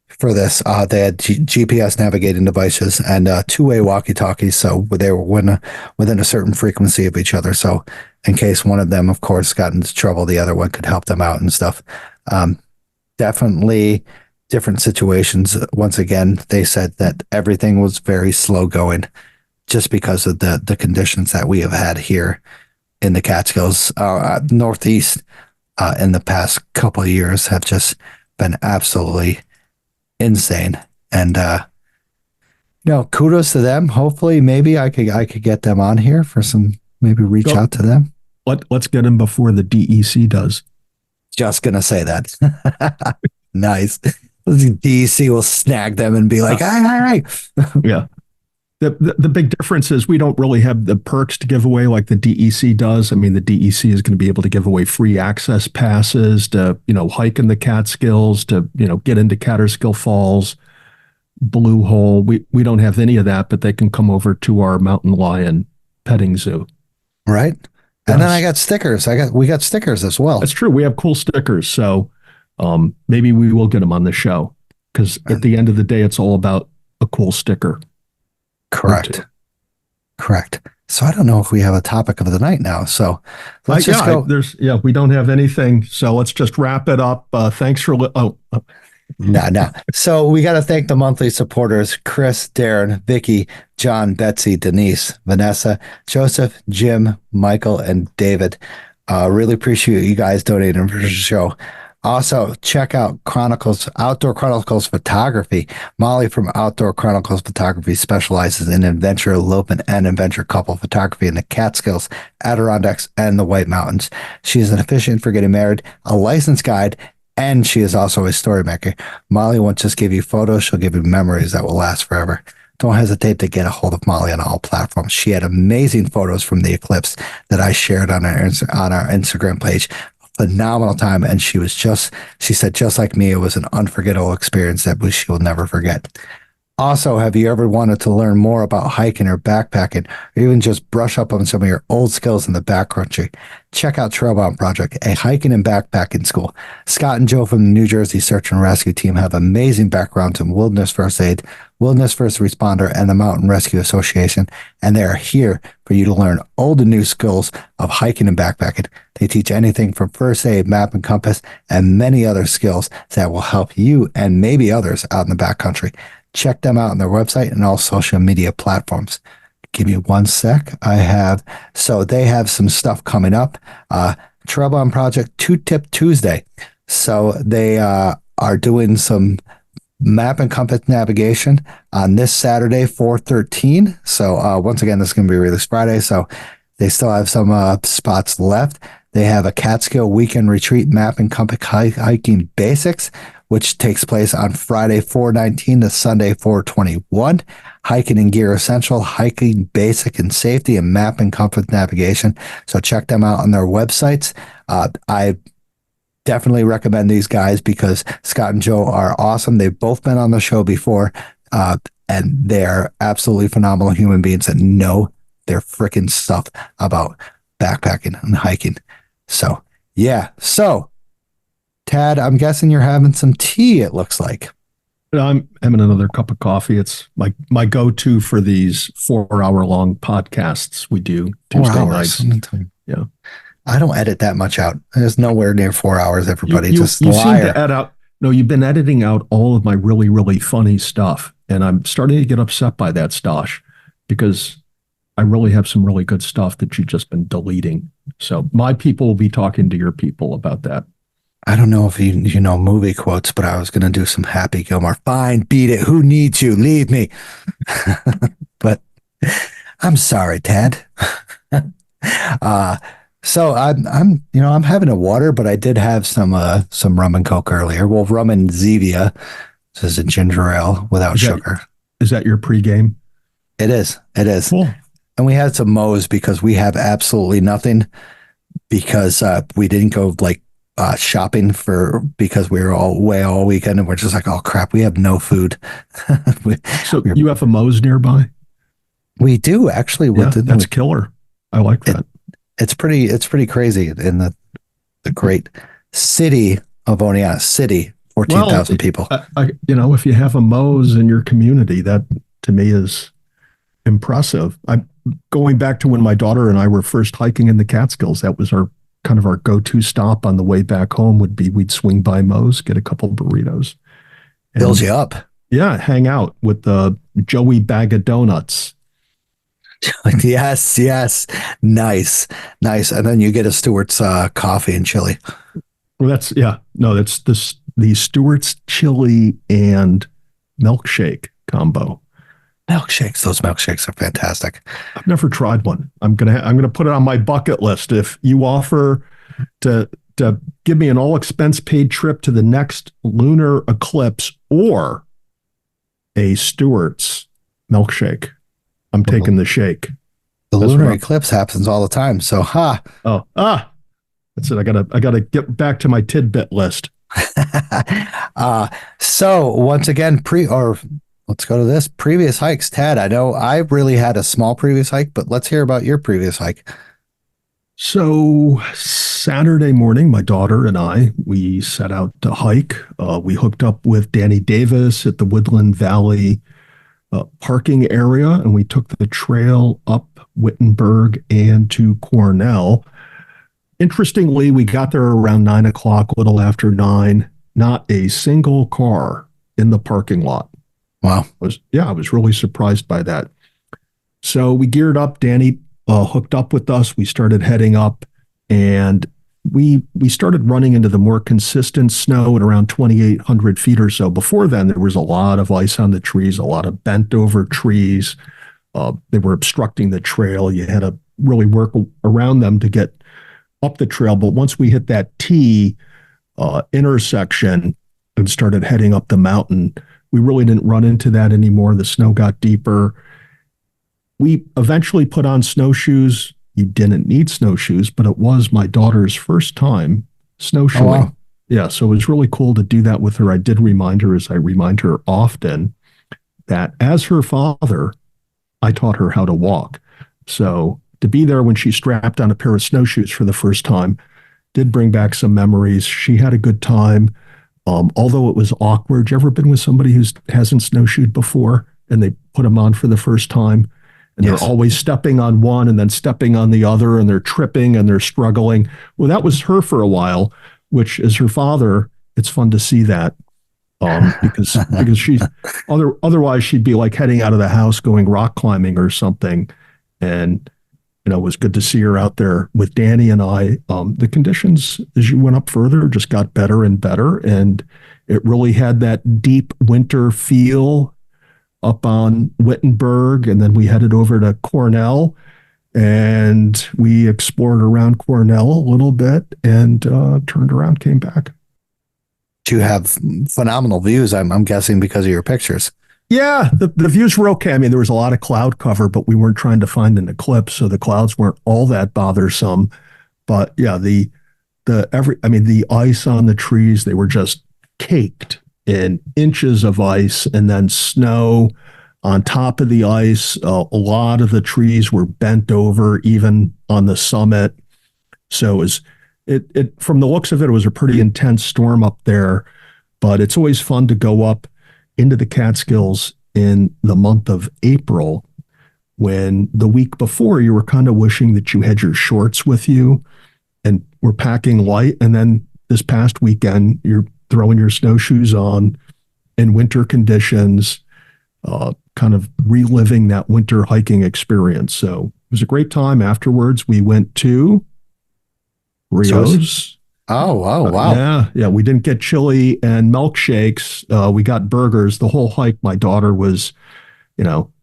for this. They had GPS navigating devices and two-way walkie-talkies, so they were within a certain frequency of each other. So in case one of them, of course, got into trouble, the other one could help them out and stuff. Definitely different situations. Once again, they said that everything was very slow going just because of the conditions that we have had here in the Catskills, Northeast, in the past couple of years have just been absolutely insane. And kudos to them. Hopefully maybe I could get them on here for maybe reach out to them. Let's get them before the DEC does. Just gonna say that. Nice. The DEC will snag them and be like, "Hey." Yeah. The big difference is we don't really have the perks to give away like the DEC does. I mean, the DEC is going to be able to give away free access passes to, hike in the Catskills, to, get into Catterskill Falls, Blue Hole. We don't have any of that, but they can come over to our mountain lion petting zoo. Right. And then I got stickers. We got stickers as well. That's true. We have cool stickers. So maybe we will get them on the show, because at the end of the day, it's all about a cool sticker. Correct. So I don't know if we have a topic of the night now. So let's just go. We don't have anything. So let's just wrap it up. Thanks for. No. So we got to thank the monthly supporters: Chris, Darren, Vicky, John, Betsy, Denise, Vanessa, Joseph, Jim, Michael, and David. Really appreciate you guys donating for the show. Also, check out Outdoor Chronicles Photography. Molly from Outdoor Chronicles Photography specializes in adventure elopement and adventure couple photography in the Catskills, Adirondacks, and the White Mountains. She is an officiant for getting married, a licensed guide, and she is also a story maker. Molly won't just give you photos, she'll give you memories that will last forever. Don't hesitate to get a hold of Molly on all platforms. She had amazing photos from the Eclipse that I shared on our Instagram page. Phenomenal time, and she said, just like me, it was an unforgettable experience that she will never forget. Also, have you ever wanted to learn more about hiking or backpacking, or even just brush up on some of your old skills in the backcountry? Check out Trailbound Project, a hiking and backpacking school. Scott and Joe from the New Jersey Search and Rescue Team have amazing backgrounds in wilderness first aid, wilderness first responder, and the Mountain Rescue Association, and they are here for you to learn old and new skills of hiking and backpacking. They teach anything from first aid, map and compass, and many other skills that will help you and maybe others out in the backcountry. Check them out on their website and all social media platforms. Give me one sec. They have some stuff coming up. Trailbound Project 2-Tip Tuesday. So they are doing some map and compass navigation on this Saturday, 4/13. So once again, this is going to be released Friday. So they still have some spots left. They have a Catskill weekend retreat map and compass hiking basics, which takes place on Friday, 4/19 to Sunday, 4/21. Hiking and Gear Essential, hiking basic and safety, and map and compass navigation. So check them out on their websites. definitely recommend these guys because Scott and Joe are awesome. They've both been on the show before, and they're absolutely phenomenal human beings that know their freaking stuff about backpacking and hiking. So, yeah. So, Tad, I'm guessing you're having some tea, it looks like. I'm having another cup of coffee. It's my go-to for these 4-hour long podcasts we do Tuesday nights. Yeah. I don't edit that much out. There's nowhere near 4 hours, everybody. You Just seem liar. to edit out. No, you've been editing out all of my really, really funny stuff. And I'm starting to get upset by that, Stosh, because I really have some really good stuff that you've just been deleting. So my people will be talking to your people about that. I don't know if you know movie quotes, but I was going to do some Happy Gilmore. Fine, beat it. Who needs you? Leave me. But I'm sorry, Tad. So I'm having a water, but I did have some rum and coke earlier. Well, rum and Zevia. This is a ginger ale without sugar. Is that your pregame? It is. It is. Cool. And we had some Moe's because we have absolutely nothing because we didn't go shopping because we were all away all weekend and we're just like, oh crap, we have no food. So you have a Moe's nearby? We do actually. That's killer. I like that. It's pretty crazy in the great city of Oneonta City, 14,000 people. If you have a Moe's in your community, that to me is impressive. I'm going back to when my daughter and I were first hiking in the Catskills. That was our go-to stop on the way back home would be we'd swing by Moe's, get a couple burritos. Fills you up. Yeah, hang out with the Joey bag of donuts. Yes. Nice. And then you get a Stewart's coffee and chili. Well, that's the Stewart's chili and milkshake combo. Those milkshakes are fantastic. I've never tried one. I'm gonna put it on my bucket list. If you offer to give me an all expense paid trip to the next lunar eclipse or a Stewart's milkshake, I'm taking the shake. The lunar eclipse happens all the time. So, that's it. I gotta get back to my tidbit list. So once again, let's go to this previous hikes. Tad, I know I really had a small previous hike, but let's hear about your previous hike. So Saturday morning, my daughter and I, we set out to hike. We hooked up with Danny Davis at the Woodland Valley parking area, and we took the trail up Wittenberg and to Cornell. Interestingly, we got there around 9 o'clock, a little after 9, not a single car in the parking lot. Wow. I was really surprised by that. So we geared up. Danny hooked up with us. We started heading up, and we started running into the more consistent snow at around 2,800 feet or so. Before then, there was a lot of ice on the trees, a lot of bent over trees. They were obstructing the trail. You had to really work around them to get up the trail. But once we hit that T intersection and started heading up the mountain, we really didn't run into that anymore. The snow got deeper. We eventually put on snowshoes. You didn't need snowshoes, but it was my daughter's first time snowshoeing. Oh, wow. Yeah, so it was really cool to do that with her. I did remind her, as I remind her often, that as her father, I taught her how to walk. So to be there when she strapped on a pair of snowshoes for the first time did bring back some memories. She had a good time. Although it was awkward. You ever been with somebody who hasn't snowshoed before and they put them on for the first time? And Yes. They're always stepping on one and then stepping on the other, and they're tripping and they're struggling. Well, that was her for a while, which as her father, it's fun to see that. Because she's otherwise she'd be like heading out of the house going rock climbing or something. And it was good to see her out there with Danny and I. The conditions as you went up further just got better and better, and it really had that deep winter feel up on Wittenberg. And then we headed over to Cornell, and we explored around Cornell a little bit and turned around, came back. You have phenomenal views, I'm guessing, because of your pictures. Yeah, the views were okay. I mean, there was a lot of cloud cover, but we weren't trying to find an eclipse, so the clouds weren't all that bothersome. But yeah, the the ice on the trees, they were just caked in inches of ice and then snow on top of the ice. A lot of the trees were bent over, even on the summit. So it from the looks of it, it was a pretty intense storm up there. But it's always fun to go up into the Catskills in the month of April, when the week before you were kind of wishing that you had your shorts with you and were packing light. And then this past weekend, you're throwing your snowshoes on in winter conditions, kind of reliving that winter hiking experience. So it was a great time. Afterwards, we went to Rio's. Oh, wow. Yeah. We didn't get chili and milkshakes. We got burgers. The whole hike, my daughter was,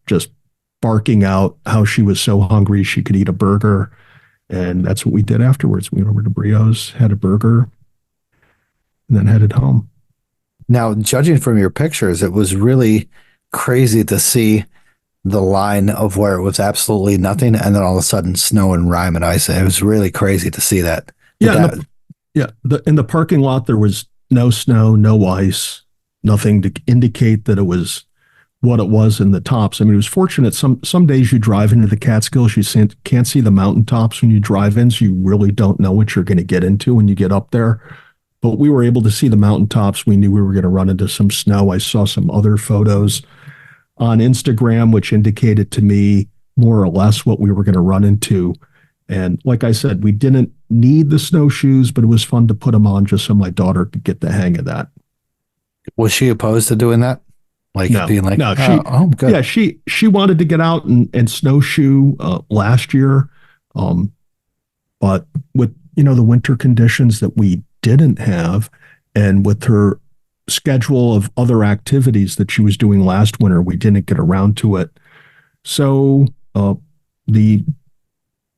just barking out how she was so hungry she could eat a burger. And that's what we did afterwards. We went over to Brio's, had a burger, and then headed home. Now, judging from your pictures, it was really crazy to see the line of where it was absolutely nothing, and then all of a sudden snow and rime and ice. It was really crazy to see that. In the parking lot, there was no snow, no ice, nothing to indicate that it was what it was in the tops. I mean, it was fortunate. Some days you drive into the Catskills, you can't see the mountaintops when you drive in, so you really don't know what you're going to get into when you get up there. But we were able to see the mountaintops. We knew we were going to run into some snow. I saw some other photos on Instagram, which indicated to me more or less what we were going to run into. And like I said, we didn't need the snowshoes, but it was fun to put them on just so my daughter could get the hang of that. Was she opposed to doing that? Being like, no, good. Yeah, she wanted to get out and snowshoe last year. But with, the winter conditions that we didn't have, and with her schedule of other activities that she was doing last winter, we didn't get around to it. So the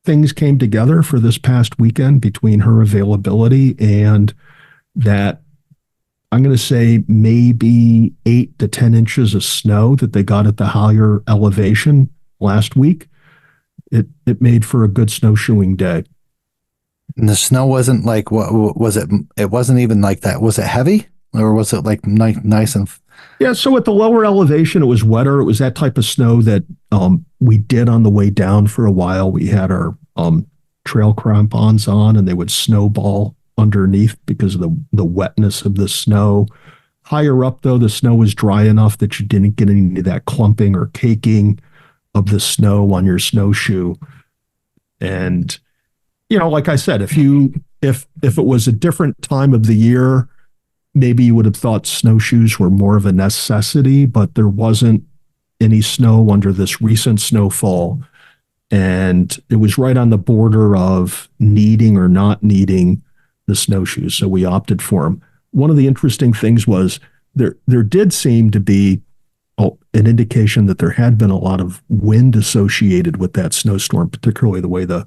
things came together for this past weekend between her availability and that, I'm going to say, maybe 8 to 10 inches of snow that they got at the higher elevation last week. It made for a good snowshoeing day. And the snow wasn't like, what was it? It wasn't even like that. Was it heavy, or was it like nice and? Yeah. So at the lower elevation, it was wetter. It was that type of snow that we did on the way down for a while. We had our trail crampons on, and they would snowball underneath because of the wetness of the snow. Higher up, though, the snow was dry enough that you didn't get any of that clumping or caking of the snow on your snowshoe. And, like I said, if it was a different time of the year, maybe you would have thought snowshoes were more of a necessity, but there wasn't any snow under this recent snowfall. And it was right on the border of needing or not needing the snowshoes. So we opted for them. One of the interesting things was there did seem to be an indication that there had been a lot of wind associated with that snowstorm, particularly the way the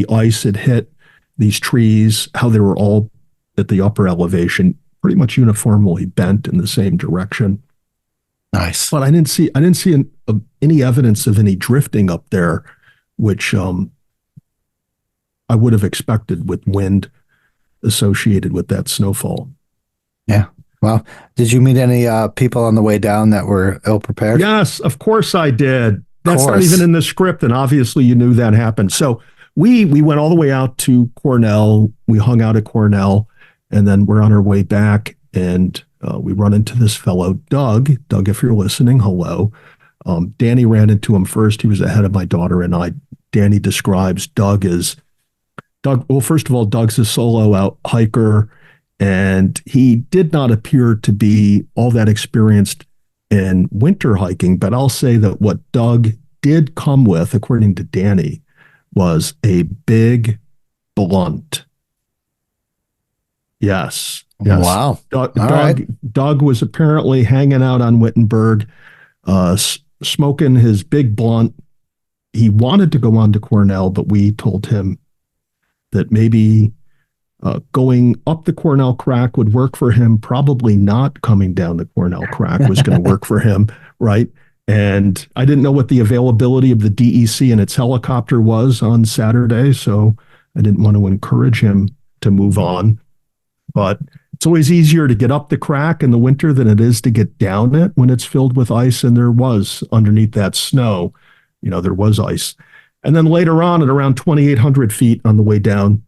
ice had hit these trees, how they were all at the upper elevation, pretty much uniformly bent in the same direction. Nice. But I didn't see any evidence of any drifting up there, which I would have expected with wind associated with that snowfall. Yeah. Well, did you meet any people on the way down that were ill prepared? Yes, of course I did. That's not even in the script, and obviously you knew that happened. So we went all the way out to Cornell. We hung out at Cornell, and then we're on our way back, and we run into this fellow, Doug. Doug, if you're listening, hello. Danny ran into him first. He was ahead of my daughter and I. Danny describes Doug. Well, first of all, Doug's a solo out hiker, and he did not appear to be all that experienced in winter hiking. But I'll say that what Doug did come with, according to Danny, was a big blunt. Yes. Wow. Doug was apparently hanging out on Wittenberg, smoking his big blunt. He wanted to go on to Cornell, but we told him that maybe going up the Cornell crack would work for him. Probably not coming down the Cornell crack was going to work for him, right? And I didn't know what the availability of the DEC and its helicopter was on Saturday, so I didn't want to encourage him to move on. But it's always easier to get up the crack in the winter than it is to get down it when it's filled with ice. And there was underneath that snow, there was ice. And then later on at around 2,800 feet on the way down,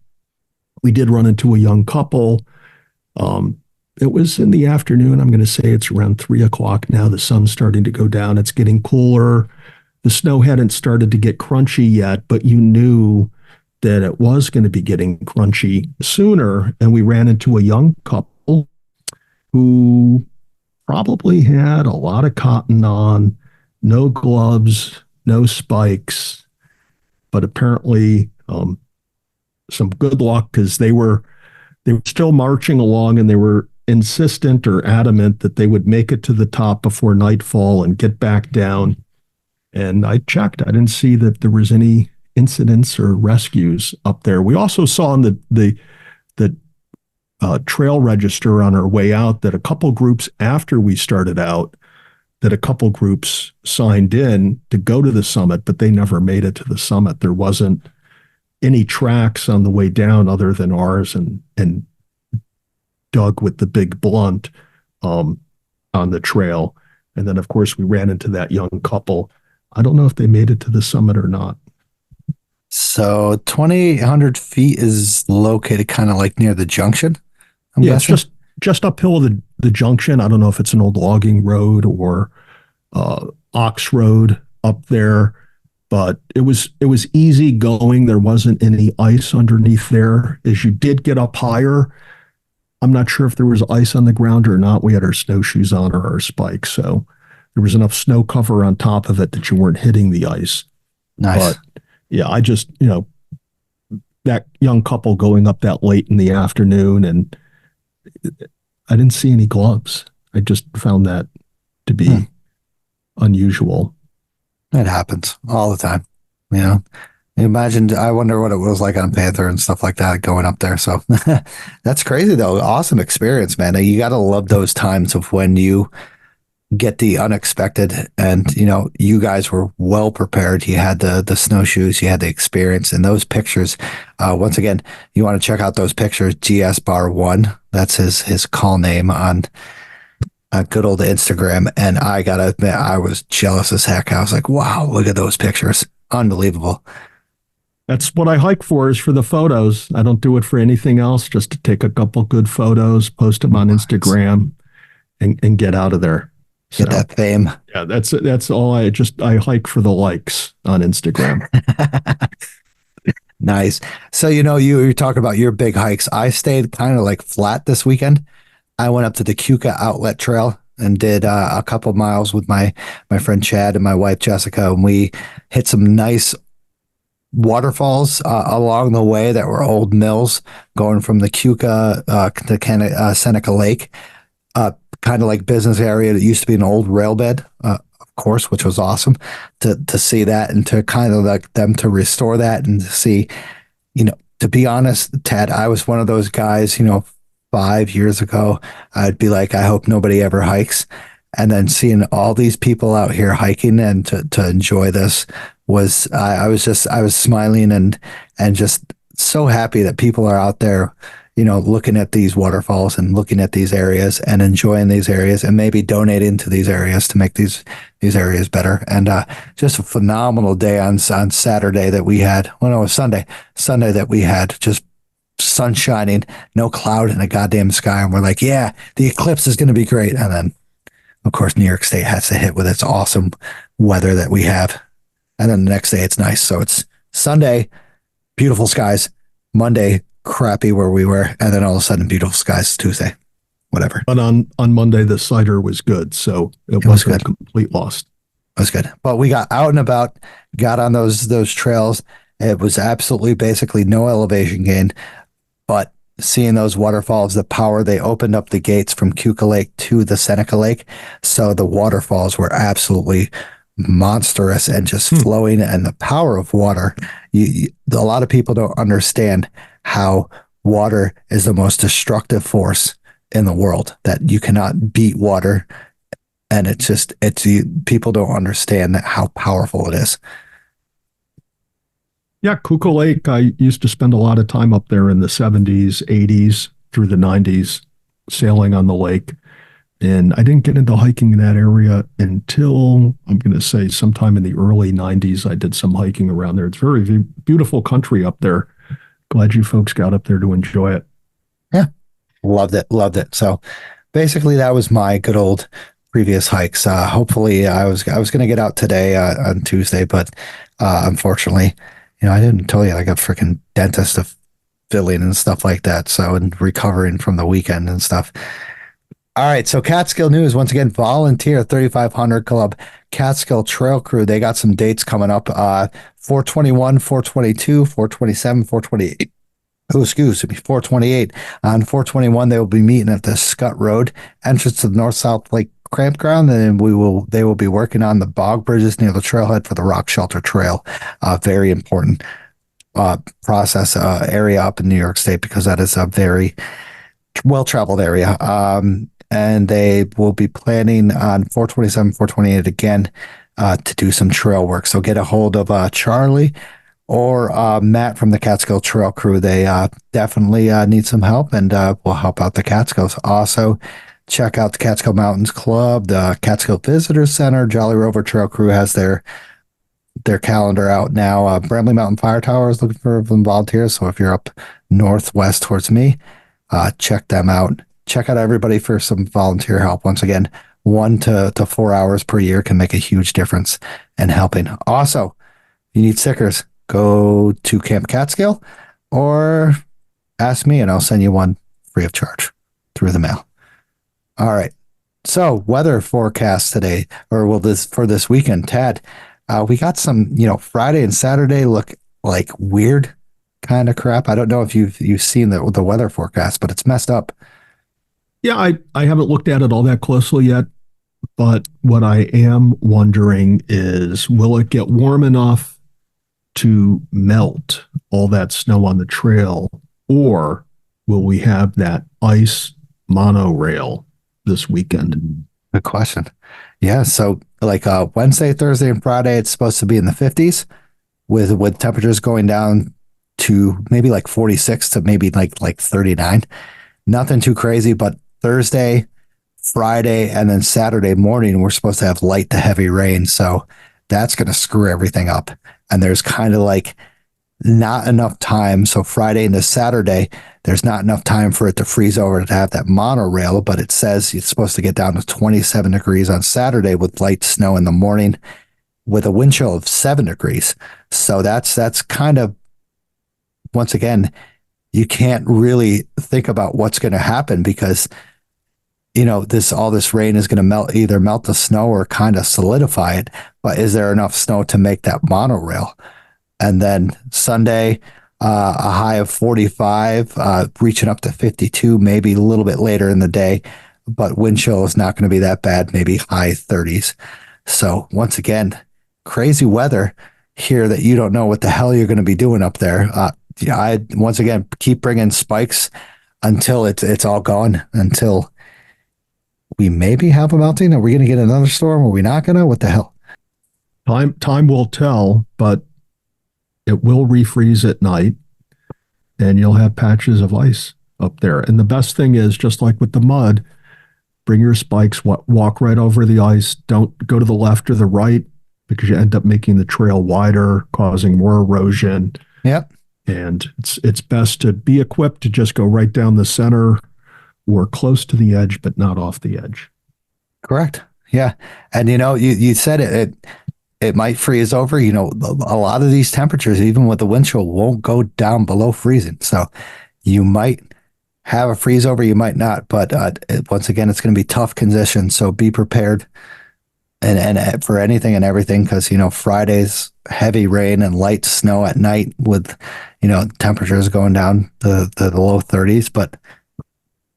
we did run into a young couple. It was in the afternoon. I'm going to say it's around 3 o'clock now. The sun's starting to go down. It's getting cooler. The snow hadn't started to get crunchy yet, but you knew that it was going to be getting crunchy sooner. And we ran into a young couple who probably had a lot of cotton on, no gloves, no spikes, but apparently some good luck because they were still marching along, and they were insistent or adamant that they would make it to the top before nightfall and get back down. And I checked. I didn't see that there was any incidents or rescues up there. We also saw in the trail register on our way out that a couple groups after we started out, that a couple groups signed in to go to the summit, but they never made it to the summit. There wasn't any tracks on the way down other than ours and Doug with the big blunt on the trail. And then, of course, we ran into that young couple. I don't know if they made it to the summit or not. So 2,800 feet is located kind of like near the junction. I'm guessing. It's just uphill of the junction. I don't know if it's an old logging road or ox road up there, but it was easy going. There wasn't any ice underneath there. As you did get up higher, I'm not sure if there was ice on the ground or not. We had our snowshoes on or our spikes, so there was enough snow cover on top of it that you weren't hitting the ice. Nice. But yeah, I just, that young couple going up that late in the afternoon, and I didn't see any gloves. I just found that to be unusual. It happens all the time. Imagine, I wonder what it was like on Panther and stuff like that going up there. So that's crazy though. Awesome experience, man. You got to love those times of when you get the unexpected, and you guys were well prepared. You had the snowshoes, you had the experience, and those pictures. Once again, you want to check out those pictures. GS Bar 1, that's his call name on good old Instagram. And I gotta admit, I was jealous as heck. I was like, wow, look at those pictures, unbelievable. That's what I hike for, is for the photos. I don't do it for anything else, just to take a couple good photos, post them on Instagram, and get out of there. Get that fame. Yeah, that's all. I hike for the likes on Instagram. Nice. So, you talk about your big hikes. I stayed kind of like flat this weekend. I went up to the Keuka Outlet Trail and did a couple miles with my friend Chad and my wife Jessica, and we hit some nice waterfalls along the way that were old mills going from the Keuka to Seneca Lake. Kind of like business area that used to be an old rail bed, of course, which was awesome to see that, and to kind of like them to restore that, and to see, to be honest, Ted, I was one of those guys, 5 years ago, I'd be like, I hope nobody ever hikes. And then seeing all these people out here hiking and to enjoy this I was smiling and just so happy that people are out there, looking at these waterfalls and looking at these areas and enjoying these areas and maybe donating to these areas to make these areas better. And just a phenomenal day on Saturday that we had. Well, no, it was Sunday that we had just sun shining, no cloud in the goddamn sky. And we're like, yeah, the eclipse is going to be great. And then, of course, New York State has to hit with its awesome weather that we have. And then the next day it's nice. So it's Sunday, beautiful skies. Monday, crappy where we were, and then all of a sudden beautiful skies Tuesday, whatever. But on Monday the cider was good, so it was wasn't good. a complete loss. It was good, but we got out and about, got on those trails. It was absolutely basically no elevation gain, but seeing those waterfalls, the power, they opened up the gates from Keuka Lake to the Seneca Lake, so the waterfalls were absolutely monstrous and just flowing, and the power of water. A lot of people don't understand how water is the most destructive force in the world, that you cannot beat water. And people don't understand how powerful it is. Yeah, Kuka Lake, I used to spend a lot of time up there in the 70s, 80s, through the 90s, sailing on the lake. And I didn't get into hiking in that area until, I'm going to say, sometime in the early 90s. I did some hiking around there. It's very beautiful country up there. Glad you folks got up there to enjoy it. Yeah, loved it, loved it. So basically, that was my good old previous hikes. Hopefully, I was going to get out today on Tuesday, but unfortunately, I didn't tell you I got freaking dentist to filling and stuff like that. So and recovering from the weekend and stuff. All right, so Catskill News once again. Volunteer 3500 Club Catskill Trail Crew. They got some dates coming up. 421, 422, 427, 428. Oh, excuse me, 428. On 421, they will be meeting at the Scott Road entrance to the North South Lake Campground, and they will be working on the bog bridges near the trailhead for the Rock Shelter Trail. Very important process area up in New York State because that is a very well-traveled area. And they will be planning on 427, 428 again to do some trail work. So get a hold of Charlie or Matt from the Catskill Trail Crew. They definitely need some help and will help out the Catskills. Also, check out the Catskill Mountains Club, the Catskill Visitor Center. Jolly Rover Trail Crew has their calendar out now. Bramley Mountain Fire Tower is looking for volunteers. So if you're up northwest towards me, check them out. Check out everybody for some volunteer help. Once again, 1 to 4 hours per year can make a huge difference in helping. Also, you need stickers, go to Camp Catskill or ask me and I'll send you one free of charge through the mail. All right. So weather forecast today, or for this weekend, Tad, we got some, Friday and Saturday look like weird kind of crap. I don't know if you've seen the weather forecast, but it's messed up. Yeah, I haven't looked at it all that closely yet, but what I am wondering is, will it get warm enough to melt all that snow on the trail, or will we have that ice monorail this weekend? Good question. Yeah, so like Wednesday, Thursday, and Friday, it's supposed to be in the 50s with temperatures going down to maybe like 46 to maybe like 39. Nothing too crazy, but Thursday, Friday, and then Saturday morning, we're supposed to have light to heavy rain. So that's going to screw everything up. And there's kind of like not enough time. So Friday into Saturday, there's not enough time for it to freeze over to have that monorail, but it says it's supposed to get down to 27 degrees on Saturday with light snow in the morning with a wind chill of 7 degrees. So that's kind of, once again, you can't really think about what's going to happen because all this rain is going to either melt the snow or kind of solidify it. But is there enough snow to make that monorail? And then Sunday, a high of 45, reaching up to 52, maybe a little bit later in the day. But wind chill is not going to be that bad, maybe high 30s. So once again, crazy weather here that you don't know what the hell you're going to be doing up there. I once again keep bringing spikes until it's all gone, until we maybe have a melting. Are we going to get another storm? Are we not going to? What the hell? Time will tell, but it will refreeze at night and you'll have patches of ice up there. And the best thing is, just like with the mud, bring your spikes, walk right over the ice. Don't go to the left or the right because you end up making the trail wider, causing more erosion. Yep. And it's best to be equipped to just go right down the center or close to the edge, but not off the edge. Correct. Yeah. And you said it might freeze over. A lot of these temperatures, even with the wind chill, won't go down below freezing. So you might have a freeze over, you might not. But once again, it's going to be tough conditions. So be prepared and for anything and everything, because Friday's heavy rain and light snow at night with temperatures going down the low 30s, but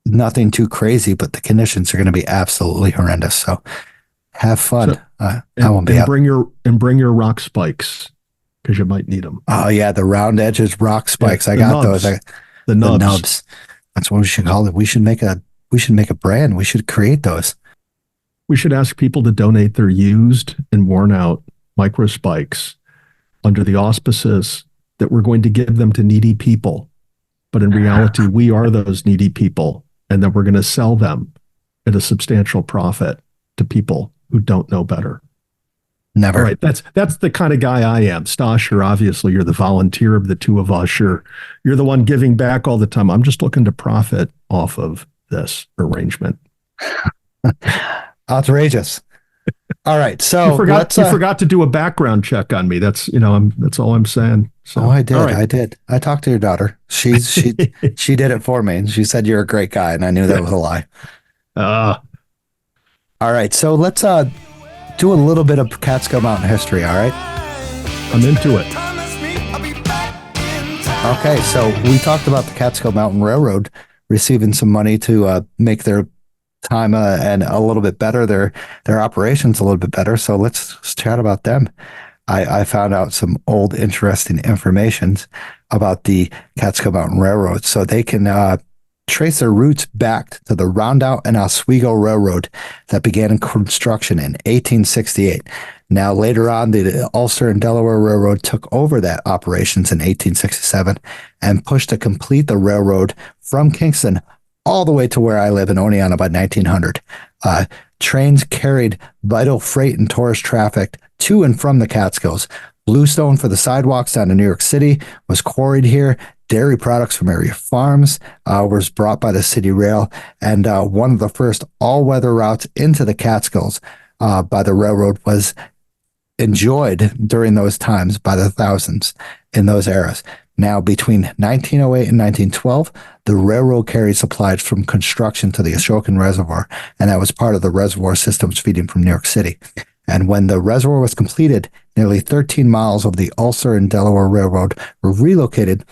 nothing too crazy. But the conditions are going to be absolutely horrendous. So have fun. I won't be out. Bring your rock spikes because you might need them. Oh yeah, the round edges rock spikes. I got nubs. those. The nubs. That's what we should call it. We should make a brand. We should create those. We should ask people to donate their used and worn out micro spikes under the auspices that we're going to give them to needy people. But in reality, we are those needy people, and that we're going to sell them at a substantial profit to people who don't know better. Never. All right, that's the kind of guy I am. Stasher, obviously, you're the volunteer of the two of us. You're the one giving back all the time. I'm just looking to profit off of this arrangement. Outrageous. All right, so you forgot to do a background check on me. That's that's all I'm saying. So, I did. all right. I did. I talked to your daughter. She she did it for me, and she said you're a great guy, and I knew that was a lie. All right, so let's do a little bit of Catskill Mountain history. All right, I'm into it. Okay, so we talked about the Catskill Mountain Railroad receiving some money to make their time and a little bit better, their operations a little bit better. So let's chat about them. I found out some old interesting information about the Catskill Mountain Railroad. So they can trace their roots back to the Rondout and Oswego Railroad that began in construction in 1868. Now, later on, the Ulster and Delaware Railroad took over that operations in 1867 and pushed to complete the railroad from Kingston all the way to where I live in Oneonta by 1900. Trains carried vital freight and tourist traffic to and from the Catskills. Bluestone for the sidewalks down to New York City was quarried here. Dairy products from area farms was brought by the City Rail, and one of the first all-weather routes into the Catskills by the railroad was enjoyed during those times by the thousands in those eras. Now, between 1908 and 1912, the railroad carried supplies from construction to the Ashokan Reservoir, and that was part of the reservoir systems feeding from New York City. And when the reservoir was completed, nearly 13 miles of the Ulster and Delaware Railroad were relocated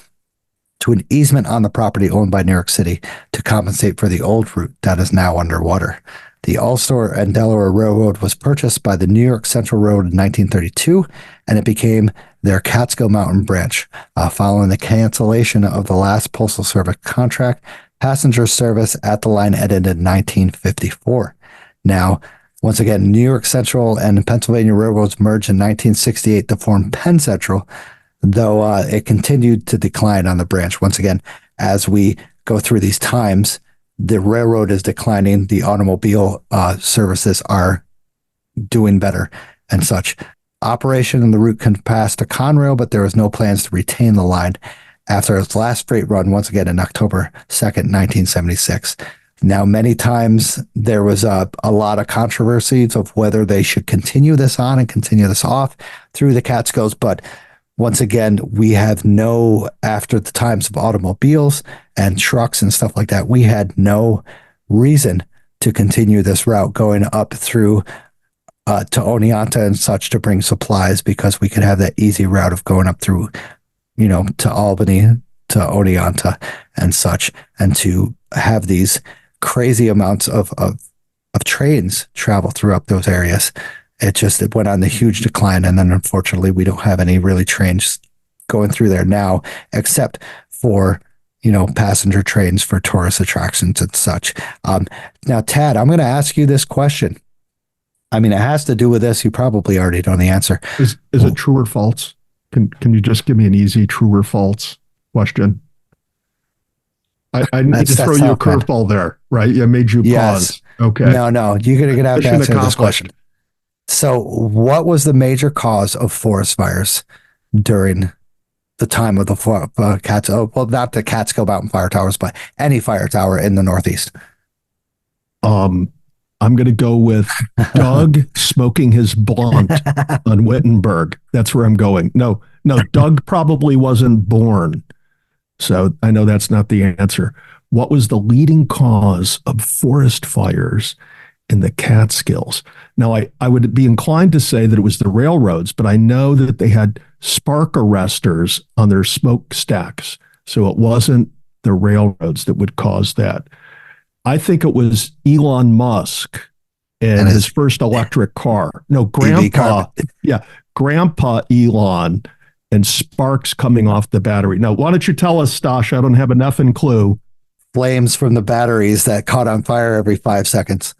to an easement on the property owned by New York City to compensate for the old route that is now underwater. The Ulster and Delaware Railroad was purchased by the New York Central Road in 1932, and it became their Catskill Mountain branch. Following the cancellation of the last Postal Service contract, passenger service at the line ended in 1954. Now, once again, New York Central and Pennsylvania Railroads merged in 1968 to form Penn Central, though it continued to decline on the branch. Once again, as we go through these times, the railroad is declining. The automobile services are doing better and such. Operation and the route can pass to Conrail, but there was no plans to retain the line after its last freight run, once again in October 2nd, 1976. Now, many times there was a lot of controversies of whether they should continue this on and continue this off through the Catskills, but once again, we have after the times of automobiles and trucks and stuff like that, we had no reason to continue this route going up through to Oneonta and such to bring supplies, because we could have that easy route of going up through, to Albany, to Oneonta and such, and to have these crazy amounts of trains travel throughout those areas. It went on the huge decline, and then unfortunately we don't have any really trains going through there now, except for passenger trains for tourist attractions and such. Now, Tad, I'm going to ask you this question. I mean, it has to do with this. You probably already know the answer. Is it true or false? Can you just give me an easy true or false question? I need to throw you a curveball there, right? I made you pause. Okay. No, you're going to have to answer this question. So, what was the major cause of forest fires during the time of the Catskill? Well, not the Catskill Mountain Fire Towers, but any fire tower in the Northeast. I'm going to go with Doug smoking his blunt on Wittenberg. That's where I'm going. No, Doug probably wasn't born, so I know that's not the answer. What was the leading cause of forest fires in the Catskills? Now, I would be inclined to say that it was the railroads, but I know that they had spark arresters on their smokestacks, so it wasn't the railroads that would cause that. I think it was Elon Musk and his first electric car. No, Grandpa Elon and sparks coming off the battery. Now, why don't you tell us, Stosh? I don't have enough in clue. Flames from the batteries that caught on fire every 5 seconds.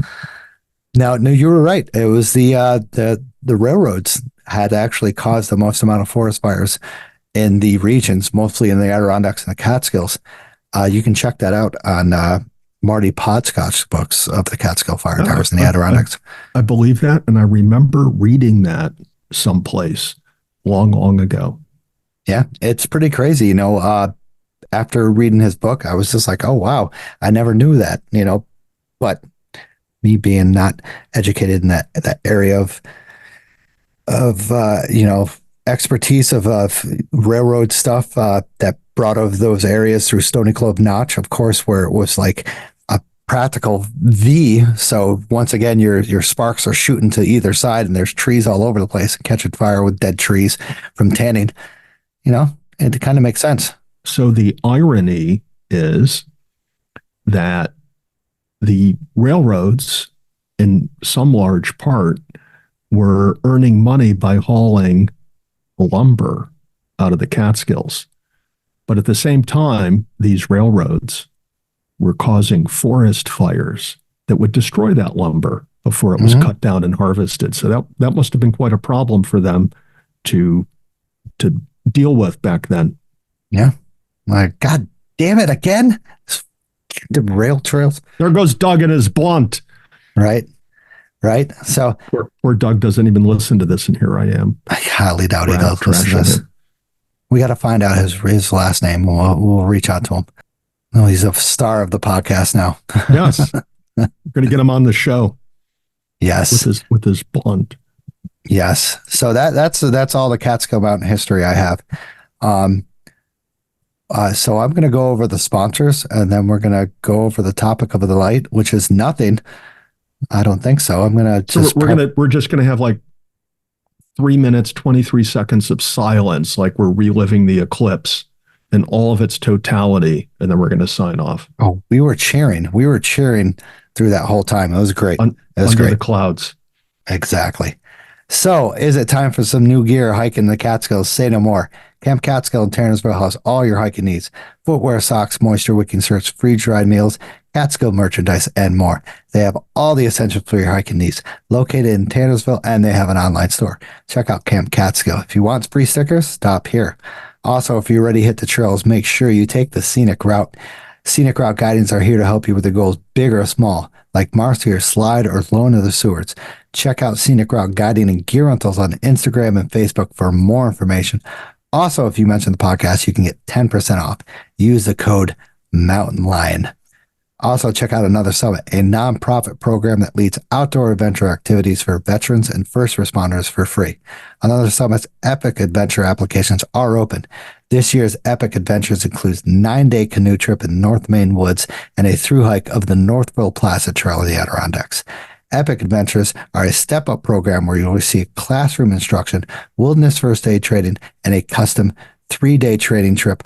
No, you were right. It was the railroads had actually caused the most amount of forest fires in the regions, mostly in the Adirondacks and the Catskills. You can check that out on Marty Podscotch's books of the Catskill Fire Towers in the Adirondacks. I believe that, and I remember reading that someplace long ago. Yeah, it's pretty crazy. After reading his book, I was just like, oh, wow, I never knew that, but me being not educated in that area of expertise of railroad stuff that brought of those areas through Stony Clove Notch, of course, where it was like a practical V. So once again, your sparks are shooting to either side, and there's trees all over the place and catching fire with dead trees from tanning. It kind of makes sense. So the irony is that the railroads, in some large part, were earning money by hauling lumber out of the Catskills. But at the same time, these railroads were causing forest fires that would destroy that lumber before it was cut down and harvested. So that must have been quite a problem for them to deal with back then. Yeah. My God damn it again. The rail trails. There goes Doug and his blunt. Right. So poor Doug doesn't even listen to this, and here I am. I highly doubt he does listen to this. We got to find out his last name. We'll reach out to him. No, he's a star of the podcast now. Yes. We're going to get him on the show. Yes. With his blunt. Yes. So that's all the Catskill Mountain history I have. So I'm going to go over the sponsors, and then we're going to go over the topic of the night, which is nothing. I don't think so. I'm going to just we're just going to have like 3 minutes, 23 seconds of silence, like we're reliving the eclipse in all of its totality, and then we're going to sign off. Oh, we were cheering through that whole time. It was great. It was under great. The clouds. Exactly. So, is it time for some new gear hiking the Catskills? Say no more. Camp Catskill in Taylorsville has all your hiking needs: footwear, socks, moisture wicking shirts, freeze-dried meals, Catskill merchandise, and more. They have all the essentials for your hiking needs, located in Taylorsville, and they have an online store. Check out Camp Catskill. If you want free stickers, stop here. Also, if you're ready to hit the trails, make sure you take the scenic route. Scenic route guidance are here to help you with the goals, big or small, like Marcy or Slide or Lone of the Sewards. Check out Scenic Route Guiding and Gear Rentals on Instagram and Facebook for more information. Also, if you mention the podcast, you can get 10% off. Use the code Mountain Lion. Also, check out Another Summit, a nonprofit program that leads outdoor adventure activities for veterans and first responders for free. Another Summit's Epic Adventure applications are open. This year's Epic Adventures includes 9-day canoe trip in North Main Woods and a through hike of the Northville Placid Trail of the Adirondacks. Epic Adventures are a step-up program where you'll receive classroom instruction, wilderness first aid training, and a custom 3-day training trip,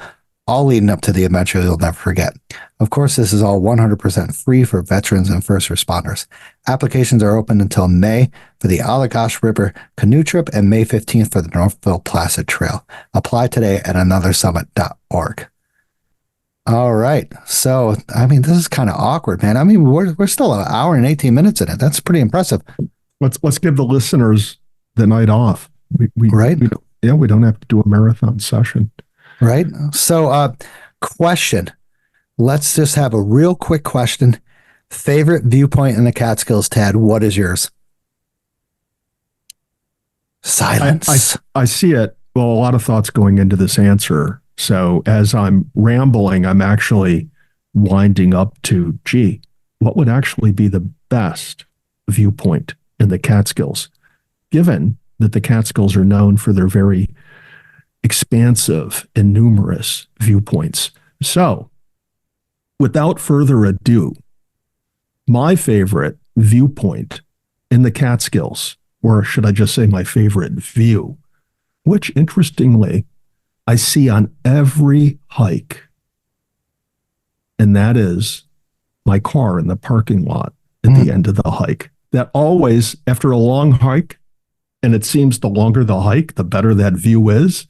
all leading up to the adventure you'll never forget. Of course, this is all 100% free for veterans and first responders. Applications are open until May for the Allagash River canoe trip and May 15th for the Northville Placid Trail. Apply today at anothersummit.org. All right. So, this is kind of awkward, man. We're still an hour and 18 minutes in it. That's pretty impressive. Let's give the listeners the night off. Right? We don't have to do a marathon session. Right. So, question. Let's just have a real quick question. Favorite viewpoint in the Catskills, Tad? What is yours? Silence. I see it. Well, a lot of thoughts going into this answer. So as I'm rambling, I'm actually winding up to, what would actually be the best viewpoint in the Catskills, given that the Catskills are known for their very expansive and numerous viewpoints. So without further ado, my favorite viewpoint in the Catskills, or should I just say my favorite view, which interestingly I see on every hike, and that is my car in the parking lot at the end of the hike. That always, after a long hike, and it seems the longer the hike, the better that view is.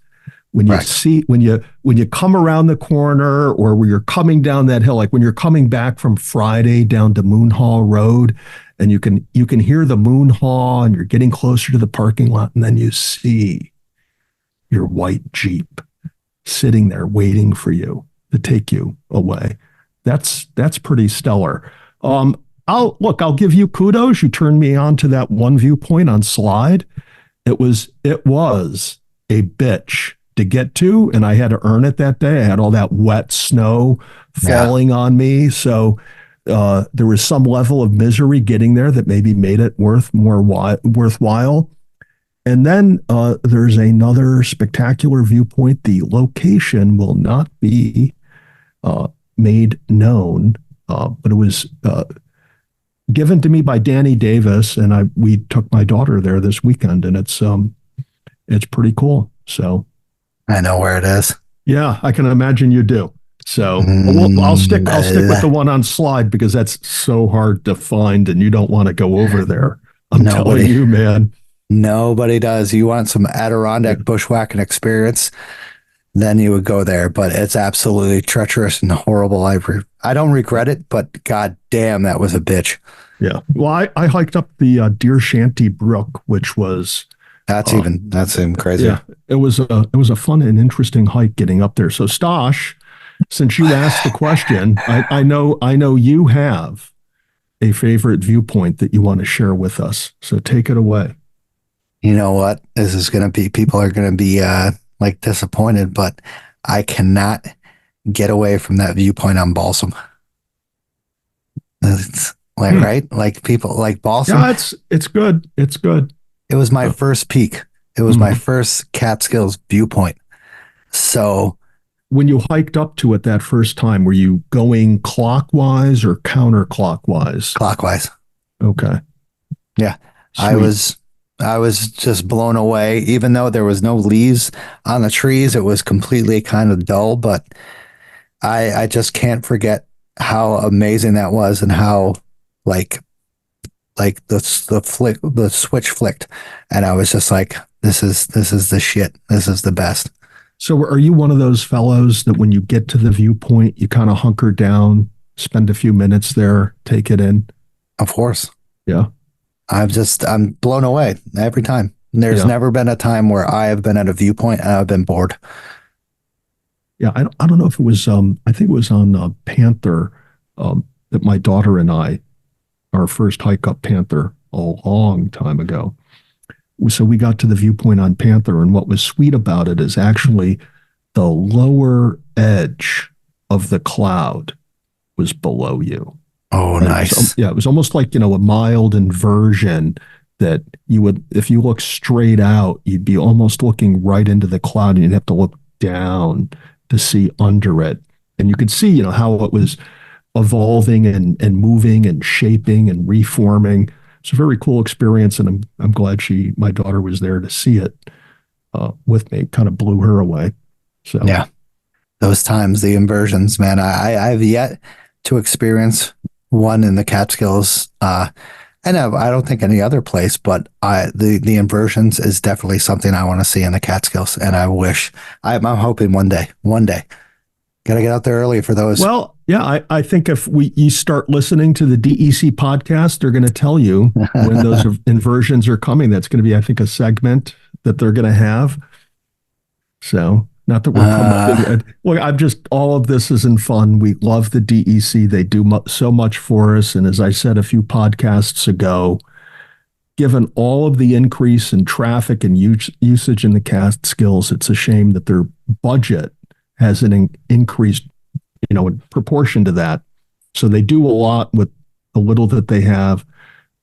When you see, when you come around the corner, or when you're coming down that hill, like when you're coming back from Friday down to Moon Hall Road, and you can hear the Moon Hall, and you're getting closer to the parking lot, and then you see your white Jeep sitting there waiting for you to take you away. That's pretty stellar. I'll give you kudos. You turned me on to that one viewpoint on Slide. It was a bitch to get to, and I had to earn it that day. I had all that wet snow falling on me. So there was some level of misery getting there that maybe made it worthwhile. And then there's another spectacular viewpoint. The location will not be made known, but it was given to me by Danny Davis, and we took my daughter there this weekend, and it's pretty cool. So I know where it is. Yeah, I can imagine you do. So I'll stick with the one on Slide because that's so hard to find, and you don't want to go over there. I'm telling you, man. Nobody does. You want some Adirondack bushwhacking experience, then you would go there. But it's absolutely treacherous and horrible. I don't regret it, but god damn, that was a bitch. Yeah. Well, I hiked up the Deer Shanty Brook, which was that's even crazier. Yeah, it was a fun and interesting hike getting up there. So Stosh, since you asked the question, I know you have a favorite viewpoint that you want to share with us. So take it away. You know what? This is going to be, people are going to be like disappointed, but I cannot get away from that viewpoint on Balsam. It's like, right? Like people like Balsam. Yeah, it's good. It's good. It was my first peak. It was my first Catskills viewpoint. So when you hiked up to it that first time, were you going clockwise or counterclockwise? Clockwise. Okay. Yeah. Sweet. I was just blown away. Even though there was no leaves on the trees, it was completely kind of dull, but I just can't forget how amazing that was and how like the switch flicked, and I was just like, this is the shit. This is the best. So are you one of those fellows that when you get to the viewpoint, you kind of hunker down, spend a few minutes there, take it in? Of course. Yeah. I'm blown away every time. There's never been a time where I have been at a viewpoint and I've been bored. Yeah. I don't know if it was, I think it was on Panther that my daughter and I, our first hike up Panther a long time ago. So we got to the viewpoint on Panther, and what was sweet about it is actually the lower edge of the cloud was below you. Oh, nice. It was almost like, a mild inversion that you would, if you look straight out, you'd be almost looking right into the cloud, and you'd have to look down to see under it. And you could see, how it was evolving and moving and shaping and reforming. It's a very cool experience, and I'm glad my daughter was there to see it with me. Kind of blew her away. So yeah, those times, the inversions, man. I've yet to experience one in the Catskills, and I don't think any other place. But the inversions is definitely something I want to see in the Catskills, and I wish I'm hoping one day. Gotta get out there early for those. Well, yeah, I think if you start listening to the DEC podcast, they're going to tell you when those inversions are coming. That's going to be, I think, a segment that they're going to have. So, not that we're look, all of this is in fun. We love the DEC. They do so much for us. And as I said a few podcasts ago, given all of the increase in traffic and usage in the Catskills, it's a shame that their budget hasn't increased, in proportion to that. So they do a lot with the little that they have,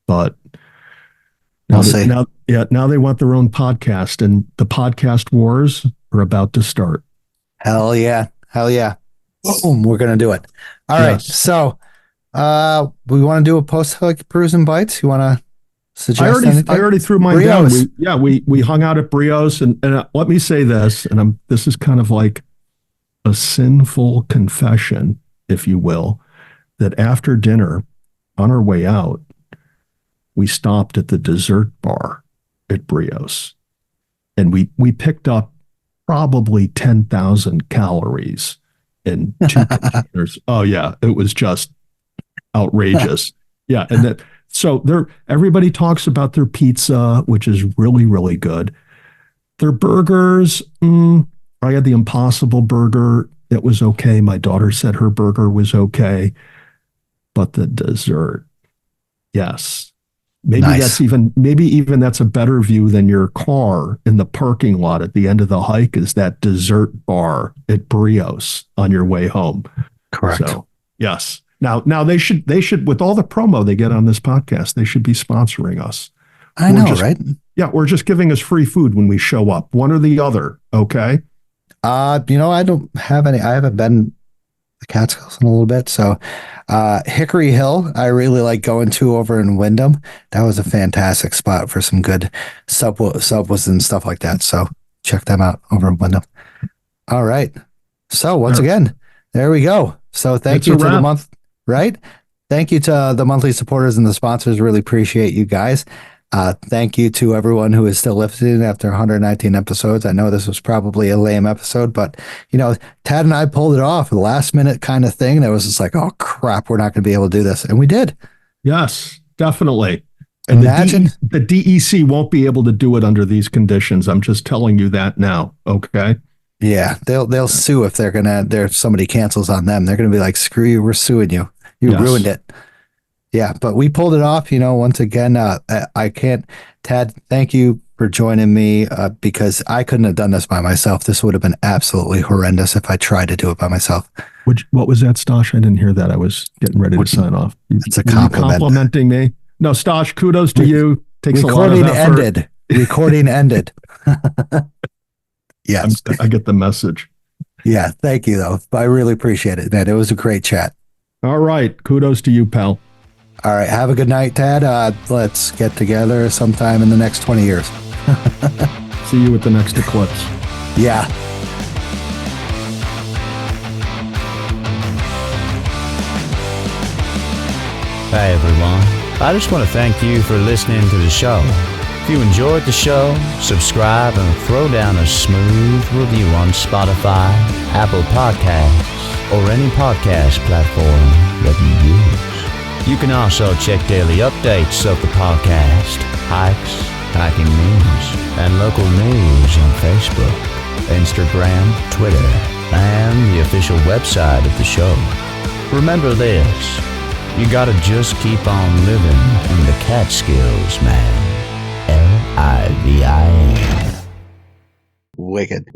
but now they want their own podcast, and the podcast wars are about to start. Hell yeah. Boom, we're going to do it. All right. So we want to do a post-hike brews and bites. You want to suggest anything? I already threw mine down. We hung out at Brios, and let me say this, and this is kind of like a sinful confession, if you will, that after dinner, on our way out, we stopped at the dessert bar at Brios, and we picked up probably 10,000 calories in 2 containers. Oh yeah, it was just outrageous. Yeah, and everybody talks about their pizza, which is really, really good. Their burgers, I had the Impossible Burger. It was okay. My daughter said her burger was okay, but the dessert, yes. Nice. Maybe even that's a better view than your car in the parking lot at the end of the hike is that dessert bar at Brios on your way home. Correct. So, yes. Now they should with all the promo they get on this podcast, they should be sponsoring us. I know, right? Yeah, or just giving us free food when we show up. One or the other, okay? I don't have any. I haven't been the Catskills in a little bit. So, Hickory Hill, I really like going to over in Wyndham. That was a fantastic spot for some good subwas and stuff like that. So check them out over in Wyndham. All right. So once again, there we go. So thank you to the month, right? Thank you to the monthly supporters and the sponsors. Really appreciate you guys. Thank you to everyone who is still listening after 119 episodes. I know this was probably a lame episode, but Tad and I pulled it off, a last minute kind of thing. That was just like, oh crap, we're not going to be able to do this. And we did. Yes, definitely. And imagine the DEC won't be able to do it under these conditions. I'm just telling you that now. Okay. Yeah. They'll sue if somebody cancels on them. They're going to be like, screw you. We're suing you. You ruined it. Yeah, but we pulled it off. Once again, I can't. Tad, thank you for joining me because I couldn't have done this by myself. This would have been absolutely horrendous if I tried to do it by myself. What was that, Stosh? I didn't hear that. I was getting ready to sign off. It's a compliment. Complimenting me? No, Stosh, kudos to you. Takes a lot of effort. Recording ended. Yes. I get the message. Yeah, thank you, though. I really appreciate it, man. It was a great chat. All right. Kudos to you, pal. All right. Have a good night, Tad. Let's get together sometime in the next 20 years. See you at the next Eclipse. Yeah. Hey everyone, I just want to thank you for listening to the show. If you enjoyed the show, subscribe and throw down a smooth review on Spotify, Apple Podcasts, or any podcast platform that you use. You can also check daily updates of the podcast, hikes, hiking news, and local news on Facebook, Instagram, Twitter, and the official website of the show. Remember this, you gotta just keep on living in the Catskills, man. Livin. Wicked.